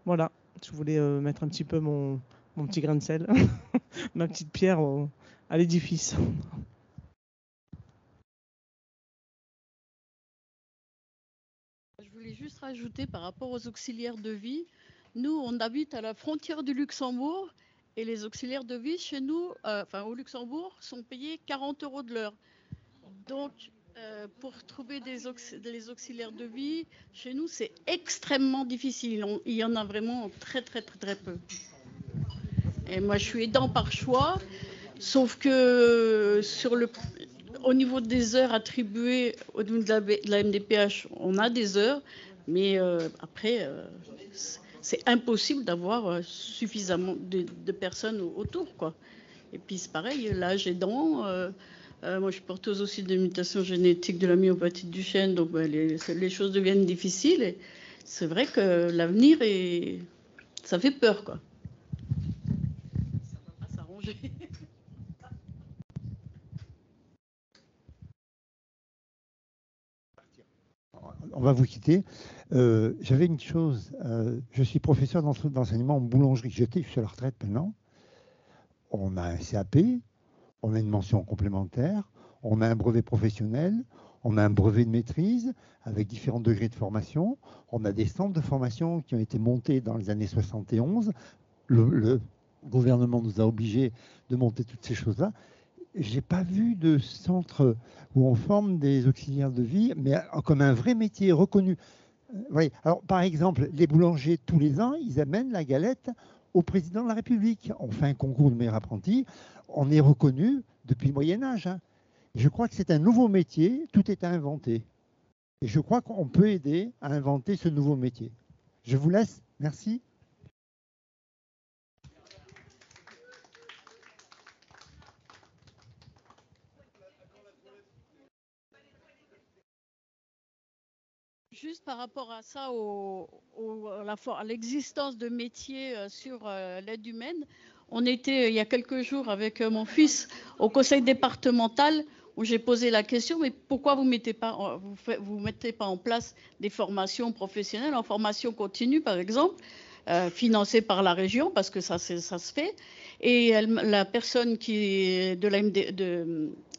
Voilà, je voulais mettre un petit peu mon petit grain de sel, ma petite pierre à l'édifice. Je voulais juste rajouter par rapport aux auxiliaires de vie. Nous, on habite à la frontière du Luxembourg et les auxiliaires de vie chez nous, au Luxembourg, sont payés 40 € de l'heure. Donc, pour trouver des auxiliaires de vie, chez nous, c'est extrêmement difficile. Il y en a vraiment très, très, très, très peu. Et moi, je suis aidant par choix, sauf que au niveau des heures attribuées au niveau de la MDPH, on a des heures, mais après, c'est impossible d'avoir suffisamment de personnes autour, quoi. Et puis, c'est pareil, l'âge aidant... moi, je suis porteuse aussi de mutation génétique de la myopathie de Duchenne, donc les choses deviennent difficiles. Et c'est vrai que l'avenir, ça fait peur, quoi. Ça ne va pas s'arranger. On va vous quitter. J'avais une chose. Je suis professeur d'enseignement en boulangerie. Je suis à la retraite maintenant. On a un CAP. On a une mention complémentaire, on a un brevet professionnel, on a un brevet de maîtrise avec différents degrés de formation, on a des centres de formation qui ont été montés dans les années 71. Le gouvernement nous a obligés de monter toutes ces choses-là. Je n'ai pas vu de centre où on forme des auxiliaires de vie, mais comme un vrai métier reconnu. Oui. Alors, par exemple, les boulangers, tous les ans, ils amènent la galette au président de la République. On fait un concours de meilleurs apprentis. On est reconnu depuis le Moyen-Âge. Hein. Je crois que c'est un nouveau métier. Tout est à inventer. Et je crois qu'on peut aider à inventer ce nouveau métier. Je vous laisse. Merci. Juste par rapport à ça, à l'existence de métiers sur l'aide humaine, on était il y a quelques jours avec mon fils au conseil départemental où j'ai posé la question, mais pourquoi vous mettez pas en place des formations professionnelles en formation continue, par exemple, financées par la région, parce que ça se fait. Et la personne qui est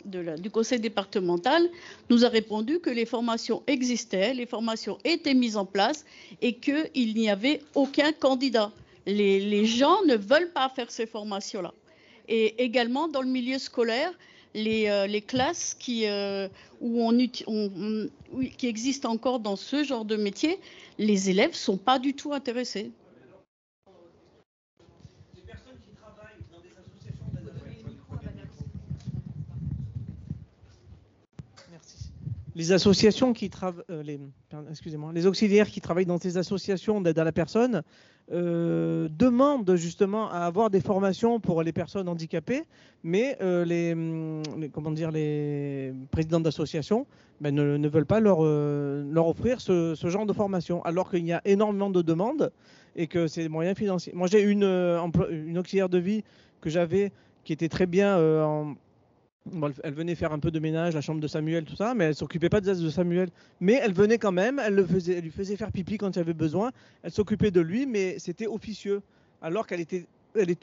du conseil départemental nous a répondu que les formations existaient, les formations étaient mises en place et qu'il n'y avait aucun candidat. Les gens ne veulent pas faire ces formations-là. Et également, dans le milieu scolaire, les classes qui existent encore dans ce genre de métier, les élèves ne sont pas du tout intéressés. Les associations qui travaillent, les auxiliaires qui travaillent dans ces associations d'aide à la personne demandent justement à avoir des formations pour les personnes handicapées, mais les présidents d'associations ne veulent pas leur offrir ce genre de formation, alors qu'il y a énormément de demandes et que c'est des moyens financiers. Moi, j'ai une auxiliaire de vie que j'avais qui était très bien elle venait faire un peu de ménage, la chambre de Samuel, tout ça, mais elle ne s'occupait pas de Samuel. Mais elle venait quand même, elle lui faisait faire pipi quand il y avait besoin, elle s'occupait de lui, mais c'était officieux. Alors qu'elle était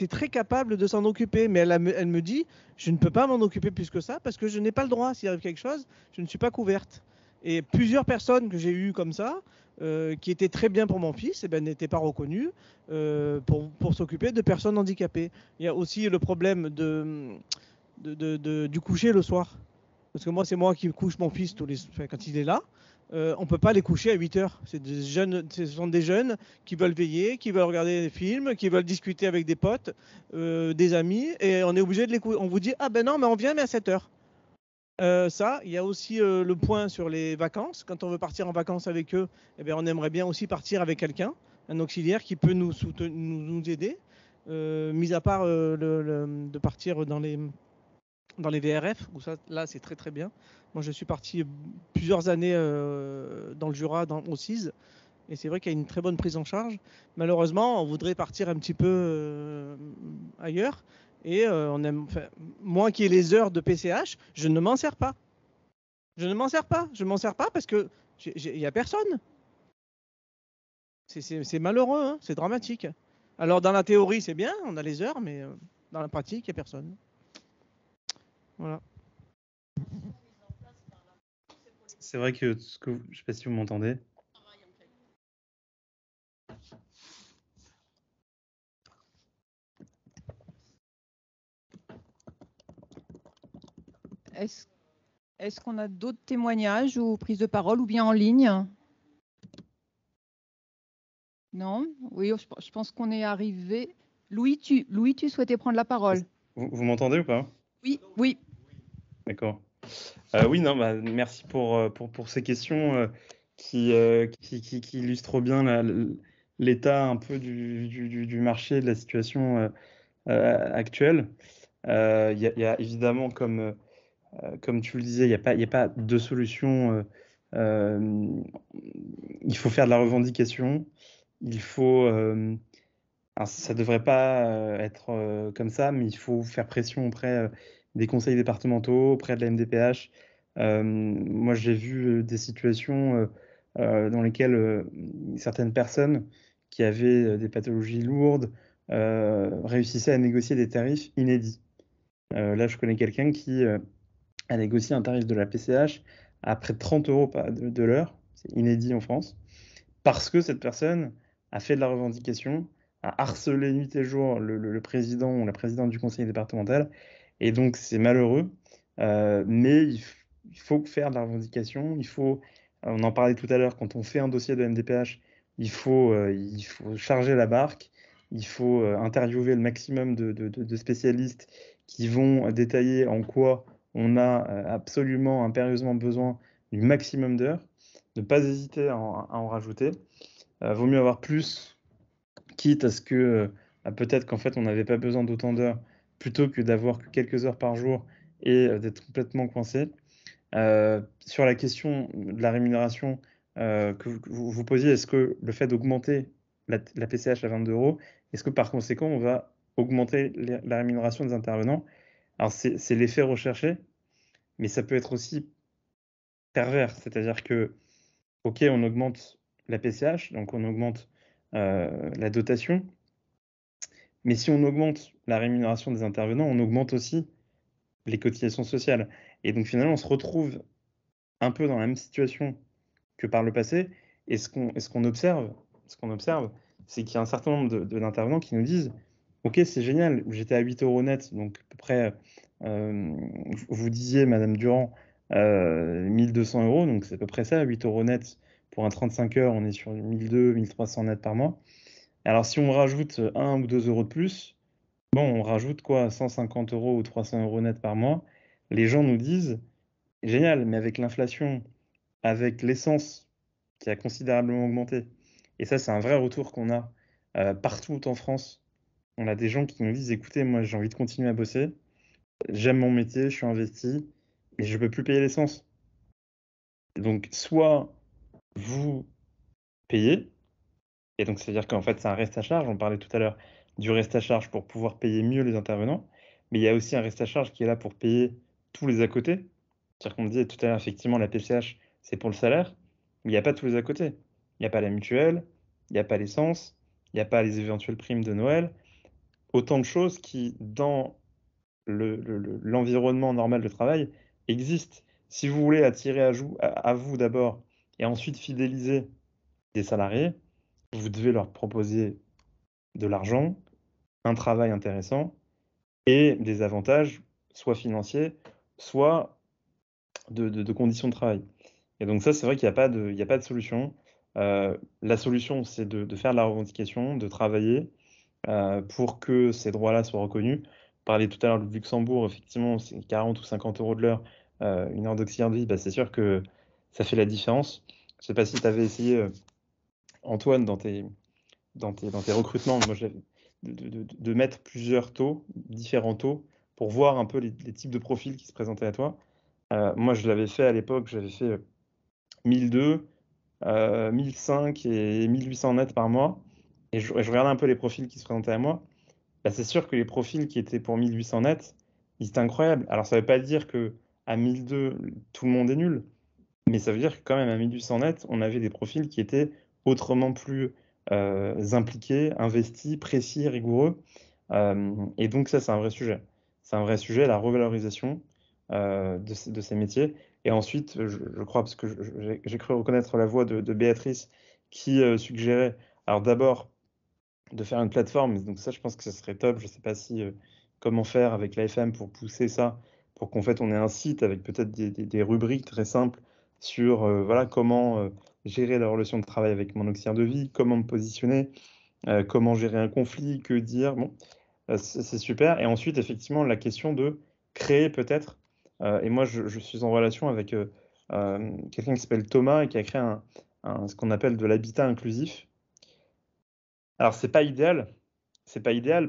très capable de s'en occuper. Mais elle me dit, je ne peux pas m'en occuper plus que ça, parce que je n'ai pas le droit. S'il arrive quelque chose, je ne suis pas couverte. Et plusieurs personnes que j'ai eues comme ça, qui étaient très bien pour mon fils, n'étaient pas reconnues pour s'occuper de personnes handicapées. Il y a aussi le problème du coucher le soir. Parce que moi, c'est moi qui couche mon fils quand il est là. On ne peut pas les coucher à 8 heures. Ce sont des jeunes qui veulent veiller, qui veulent regarder des films, qui veulent discuter avec des potes, des amis. Et on est obligé de les coucher. On vous dit, ah ben non, mais on vient, mais à 7 heures. Ça, il y a aussi le point sur les vacances. Quand on veut partir en vacances avec eux, eh bien, on aimerait bien aussi partir avec quelqu'un, un auxiliaire qui peut nous aider, mis à part de partir dans les VRF, où ça, là, c'est très très bien. Moi, je suis parti plusieurs années dans le Jura, au CIS, et c'est vrai qu'il y a une très bonne prise en charge. Malheureusement, on voudrait partir un petit peu ailleurs. Et moi qui ai les heures de PCH, je ne m'en sers pas. Je ne m'en sers pas. Je m'en sers pas parce que il n'y a personne. C'est malheureux, hein, c'est dramatique. Alors dans la théorie, c'est bien, on a les heures, mais dans la pratique, il n'y a personne. Voilà. C'est vrai que je ne sais pas si vous m'entendez. Est-ce qu'on a d'autres témoignages ou prises de parole ou bien en ligne? Non? Oui, je pense qu'on est arrivé. Louis, tu souhaitais prendre la parole? Vous m'entendez ou pas? Oui. D'accord. Oui, non, merci pour ces questions qui illustrent bien l'état un peu du marché, de la situation actuelle. Il y a évidemment, comme tu le disais, il n'y a pas de solution. Il faut faire de la revendication. Il faut. Alors, ça ne devrait pas être comme ça, mais il faut faire pression auprès des conseils départementaux, auprès de la MDPH. Moi, j'ai vu des situations dans lesquelles certaines personnes qui avaient des pathologies lourdes réussissaient à négocier des tarifs inédits. Là, je connais quelqu'un qui a négocié un tarif de la PCH à près de 30 € de l'heure, c'est inédit en France, parce que cette personne a fait de la revendication, a harcelé nuit et jour le président ou la présidente du conseil départemental, et donc c'est malheureux, mais il faut faire de la revendication, on en parlait tout à l'heure, quand on fait un dossier de MDPH, il faut charger la barque, il faut interviewer le maximum de spécialistes qui vont détailler en quoi on a absolument, impérieusement besoin du maximum d'heures, ne pas hésiter à en rajouter. Vaut mieux avoir plus, quitte à ce que peut-être qu'en fait on n'avait pas besoin d'autant d'heures, plutôt que d'avoir que quelques heures par jour et d'être complètement coincé. Sur la question de la rémunération que vous posiez, est-ce que le fait d'augmenter la PCH à 22 €, est-ce que par conséquent on va augmenter la rémunération des intervenants? Alors c'est l'effet recherché, mais ça peut être aussi pervers, c'est-à-dire que, ok, on augmente la PCH, donc on augmente la dotation, mais si on augmente la rémunération des intervenants, on augmente aussi les cotisations sociales. Et donc finalement, on se retrouve un peu dans la même situation que par le passé. Et ce qu'on observe, c'est qu'il y a un certain nombre d'intervenants qui nous disent « Ok, c'est génial, j'étais à 8 € net, donc à peu près, vous disiez, Madame Durand, 1200 €, donc c'est à peu près ça, 8 € net pour un 35 heures, on est sur 1200, 1300 net par mois. Alors si on rajoute 1 ou 2 € de plus, bon, on rajoute quoi, 150 € ou 300 € net par mois. Les gens nous disent « Génial, mais avec l'inflation, avec l'essence qui a considérablement augmenté, et ça c'est un vrai retour qu'on a partout en France, on a des gens qui nous disent « Écoutez, moi j'ai envie de continuer à bosser, j'aime mon métier, je suis investi, mais je ne peux plus payer l'essence. » Donc soit vous payez, et donc c'est-à-dire qu'en fait c'est un reste à charge, on parlait tout à l'heure du reste à charge pour pouvoir payer mieux les intervenants, mais il y a aussi un reste à charge qui est là pour payer tous les à côté. C'est-à-dire qu'on disait tout à l'heure, effectivement, la PCH, c'est pour le salaire, mais il n'y a pas tous les à côté. Il n'y a pas la mutuelle, il n'y a pas l'essence, il n'y a pas les éventuelles primes de Noël. Autant de choses qui, dans l'environnement normal de travail, existent. Si vous voulez attirer à vous d'abord et ensuite fidéliser des salariés, vous devez leur proposer de l'argent, un travail intéressant et des avantages, soit financiers, soit de conditions de travail. Et donc ça, c'est vrai qu'il n'y a pas de solution. La solution, c'est de faire de la revendication, de travailler pour que ces droits-là soient reconnus. On parlait tout à l'heure du Luxembourg, effectivement, c'est 40 ou 50 € de l'heure. une heure d'auxiliaire de vie, bah, c'est sûr que ça fait la différence. Je ne sais pas si tu avais essayé, Antoine, dans tes recrutements, moi, de mettre plusieurs taux, différents taux, pour voir un peu les types de profils qui se présentaient à toi. Moi, je l'avais fait à l'époque, j'avais fait 1002, 1005 et 1800 net par mois. Et je regardais un peu les profils qui se présentaient à moi. Bah, c'est sûr que les profils qui étaient pour 1800 net, ils étaient incroyables. Alors, ça ne veut pas dire qu'à 1002, tout le monde est nul. Mais ça veut dire que quand même, à 1800 net, on avait des profils qui étaient autrement plus impliqués, investis, précis, rigoureux. Et donc ça, c'est un vrai sujet. C'est un vrai sujet, la revalorisation de ces métiers. Et ensuite, je crois, parce que j'ai cru reconnaître la voix de Béatrice qui suggérait, alors d'abord, de faire une plateforme. Donc ça, je pense que ce serait top. Je ne sais pas comment faire avec l'AFM pour pousser ça, pour qu'en fait, on ait un site avec peut-être des rubriques très simples sur voilà, comment gérer la relation de travail avec mon auxiliaire de vie, comment me positionner, comment gérer un conflit, que dire. Bon, c'est super. Et ensuite, effectivement, la question de créer peut-être, et moi, je suis en relation avec quelqu'un qui s'appelle Thomas et qui a créé ce qu'on appelle de l'habitat inclusif. Alors, c'est pas idéal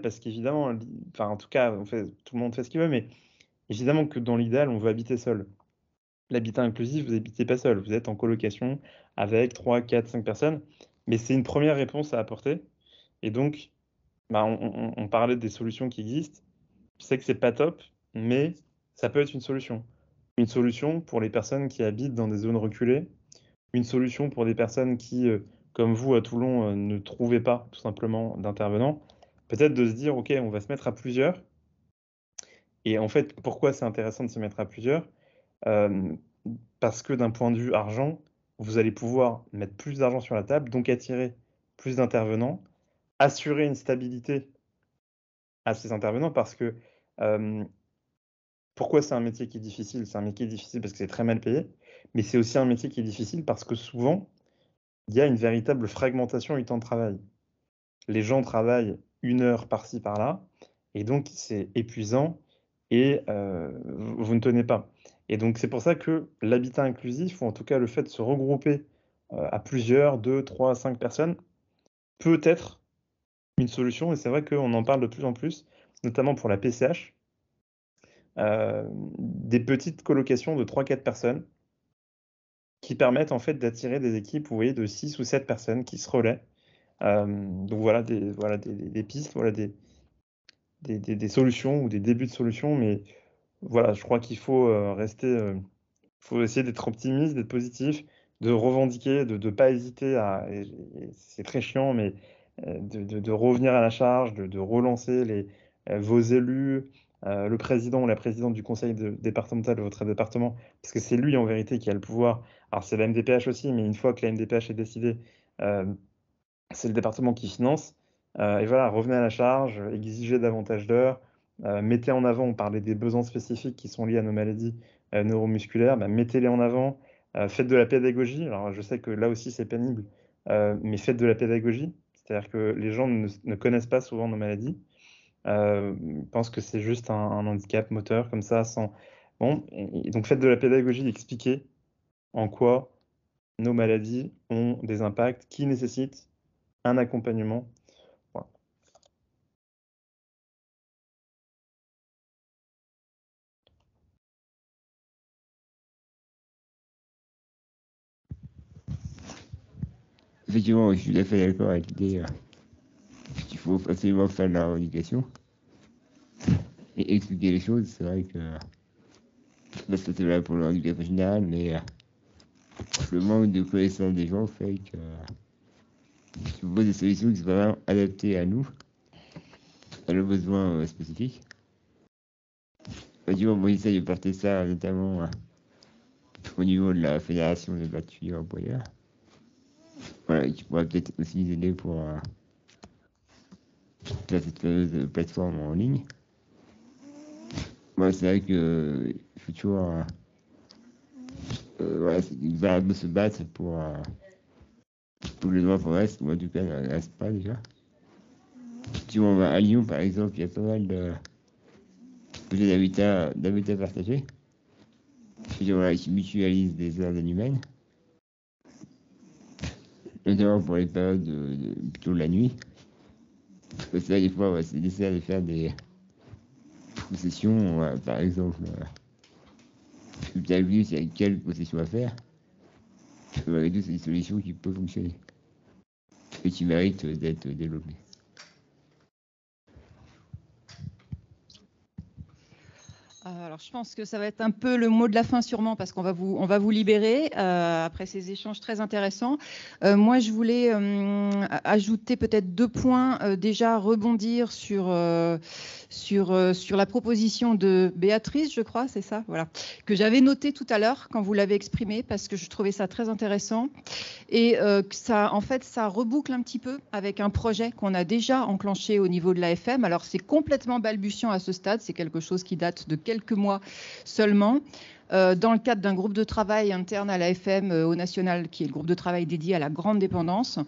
parce qu'évidemment, enfin, en tout cas, tout le monde fait ce qu'il veut, mais évidemment que dans l'idéal, on veut habiter seul. L'habitat inclusif, vous n'habitez pas seul, vous êtes en colocation avec 3, 4, 5 personnes, mais c'est une première réponse à apporter. Et donc, bah, on parlait des solutions qui existent. Je sais que c'est pas top, mais ça peut être une solution. Une solution pour les personnes qui habitent dans des zones reculées, une solution pour des personnes qui, comme vous à Toulon, ne trouvaient pas tout simplement d'intervenants. Peut-être de se dire, OK, on va se mettre à plusieurs. Et en fait, pourquoi c'est intéressant de se mettre à plusieurs? Parce que d'un point de vue argent, vous allez pouvoir mettre plus d'argent sur la table, donc attirer plus d'intervenants, assurer une stabilité à ces intervenants, parce que pourquoi c'est un métier qui est difficile? C'est un métier difficile parce que c'est très mal payé, mais c'est aussi un métier qui est difficile parce que souvent, il y a une véritable fragmentation du temps de travail. Les gens travaillent 1 heure par-ci, par-là, et donc c'est épuisant et vous ne tenez pas. Et donc c'est pour ça que l'habitat inclusif, ou en tout cas le fait de se regrouper à plusieurs, 2, 3, 5 personnes, peut être une solution, et c'est vrai qu'on en parle de plus en plus, notamment pour la PCH, des petites colocations de 3-4 personnes qui permettent en fait d'attirer des équipes, vous voyez, de 6 ou 7 personnes qui se relaient. Donc voilà des pistes, voilà des solutions ou des débuts de solutions, mais voilà, je crois qu'il faut faut essayer d'être optimiste, d'être positif, de revendiquer, de ne pas hésiter et c'est très chiant, mais de revenir à la charge, de relancer vos élus, le président ou la présidente du conseil départemental de votre département, parce que c'est lui en vérité qui a le pouvoir. Alors c'est la MDPH aussi, mais une fois que la MDPH est décidée, c'est le département qui finance. Et voilà, revenez à la charge, exigez davantage d'heures, mettez en avant, on parlait des besoins spécifiques qui sont liés à nos maladies neuromusculaires, bah, mettez-les en avant, faites de la pédagogie. Alors je sais que là aussi c'est pénible, mais faites de la pédagogie, c'est-à-dire que les gens ne connaissent pas souvent nos maladies, pensent que c'est juste un handicap moteur comme ça, sans... Bon, et donc faites de la pédagogie, expliquez en quoi nos maladies ont des impacts qui nécessitent un accompagnement. Voilà. Effectivement, je suis tout à fait d'accord avec l'idée qu'il faut absolument faire de la revendication et expliquer les choses. C'est vrai que ça c'est vrai pour le handicap en général, mais le manque de connaissance des gens fait que je propose des solutions qui sont vraiment adaptées à nous, à nos besoins spécifiques. Effectivement, moi j'essaie de porter ça notamment au niveau de la fédération des battus employeurs. Voilà, qui pourrait peut-être aussi nous aider pour faire cette fameuse plateforme en ligne. Moi, c'est vrai que il faut toujours voilà, se battre pour les droits progressent, ou en tout cas, ne reste pas déjà. Si on va à Lyon, par exemple, il y a pas mal de projets d'habitat partagé. Voilà, qui mutualise des heures inhumaines, notamment pour les périodes plutôt la nuit. Parce que là, des fois, ouais, c'est nécessaire de faire des possessions, par exemple. Tu as vu s'il y a quelle possession à faire. Les deux, c'est des solutions qui peuvent fonctionner et qui méritent d'être développées. Alors, je pense que ça va être un peu le mot de la fin sûrement parce qu'on va vous libérer après ces échanges très intéressants. Moi, je voulais ajouter peut-être 2 points. Déjà, rebondir sur la proposition de Béatrice, je crois, c'est ça, voilà, que j'avais noté tout à l'heure quand vous l'avez exprimé parce que je trouvais ça très intéressant et ça, en fait, ça reboucle un petit peu avec un projet qu'on a déjà enclenché au niveau de l'AFM. Alors, c'est complètement balbutiant à ce stade, c'est quelque chose qui date de quelques mois seulement, dans le cadre d'un groupe de travail interne à l'AFM au national, qui est le groupe de travail dédié à la grande dépendance.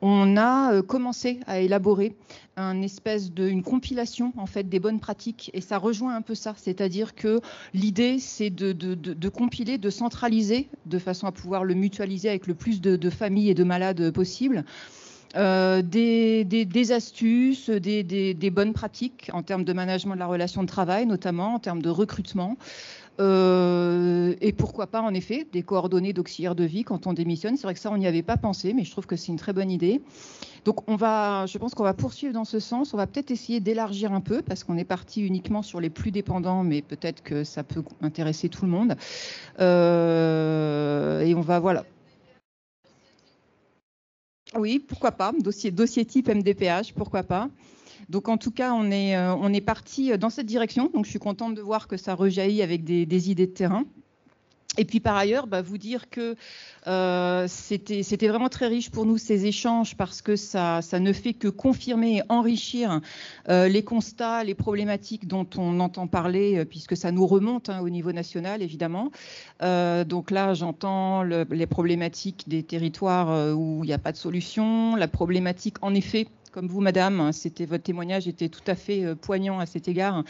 On a commencé à élaborer une compilation en fait des bonnes pratiques et ça rejoint un peu ça, c'est-à-dire que l'idée c'est de compiler, de centraliser de façon à pouvoir le mutualiser avec le plus de familles et de malades possible. Des astuces, des bonnes pratiques en termes de management de la relation de travail, notamment en termes de recrutement. Et pourquoi pas, en effet, des coordonnées d'auxiliaires de vie quand on démissionne. C'est vrai que ça, on n'y avait pas pensé, mais je trouve que c'est une très bonne idée. Donc, je pense qu'on va poursuivre dans ce sens. On va peut-être essayer d'élargir un peu, parce qu'on est parti uniquement sur les plus dépendants, mais peut-être que ça peut intéresser tout le monde. Et on va, voilà. Oui, pourquoi pas. Dossier type MDPH, pourquoi pas. Donc en tout cas, on est parti dans cette direction. Donc je suis contente de voir que ça rejaillit avec des idées de terrain. Et puis par ailleurs, vous dire que c'était vraiment très riche pour nous ces échanges parce que ça ne fait que confirmer et enrichir les constats, les problématiques dont on entend parler puisque ça nous remonte au niveau national évidemment. Donc là, j'entends les problématiques des territoires où il n'y a pas de solution, la problématique en effet. Comme vous, madame, votre témoignage était tout à fait poignant à cet égard.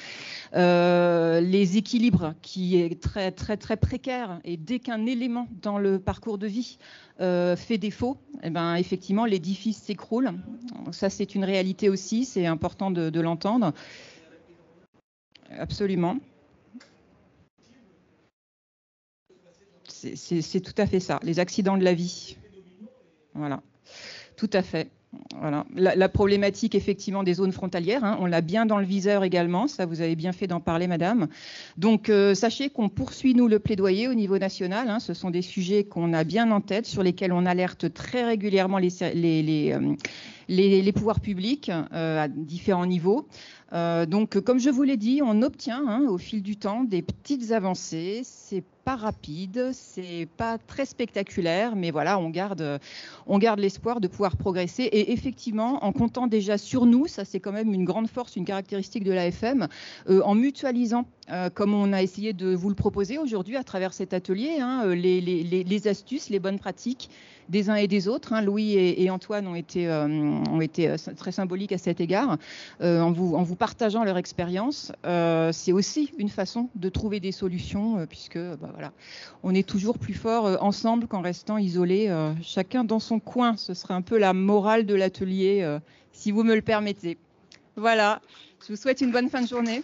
Les équilibres qui est très, très, très précaire et dès qu'un élément dans le parcours de vie fait défaut, effectivement, l'édifice s'écroule. Ça, c'est une réalité aussi, c'est important de l'entendre. Absolument. C'est tout à fait ça, les accidents de la vie. Voilà, tout à fait. Voilà. La problématique effectivement des zones frontalières, on l'a bien dans le viseur également, ça vous avez bien fait d'en parler madame. Donc sachez qu'on poursuit nous le plaidoyer au niveau national, ce sont des sujets qu'on a bien en tête, sur lesquels on alerte très régulièrement les pouvoirs publics à différents niveaux. Donc comme je vous l'ai dit, on obtient au fil du temps des petites avancées, c'est pas rapide, c'est pas très spectaculaire, mais voilà, on garde l'espoir de pouvoir progresser et effectivement, en comptant déjà sur nous, ça c'est quand même une grande force, une caractéristique de l'AFM, en mutualisant, comme on a essayé de vous le proposer aujourd'hui à travers cet atelier, les astuces, les bonnes pratiques des uns et des autres. Louis et Antoine ont été très symboliques à cet égard, en vous partageant leur expérience. C'est aussi une façon de trouver des solutions, puisque voilà, on est toujours plus fort ensemble qu'en restant isolés, chacun dans son coin. Ce serait un peu la morale de l'atelier, si vous me le permettez. Voilà, je vous souhaite une bonne fin de journée.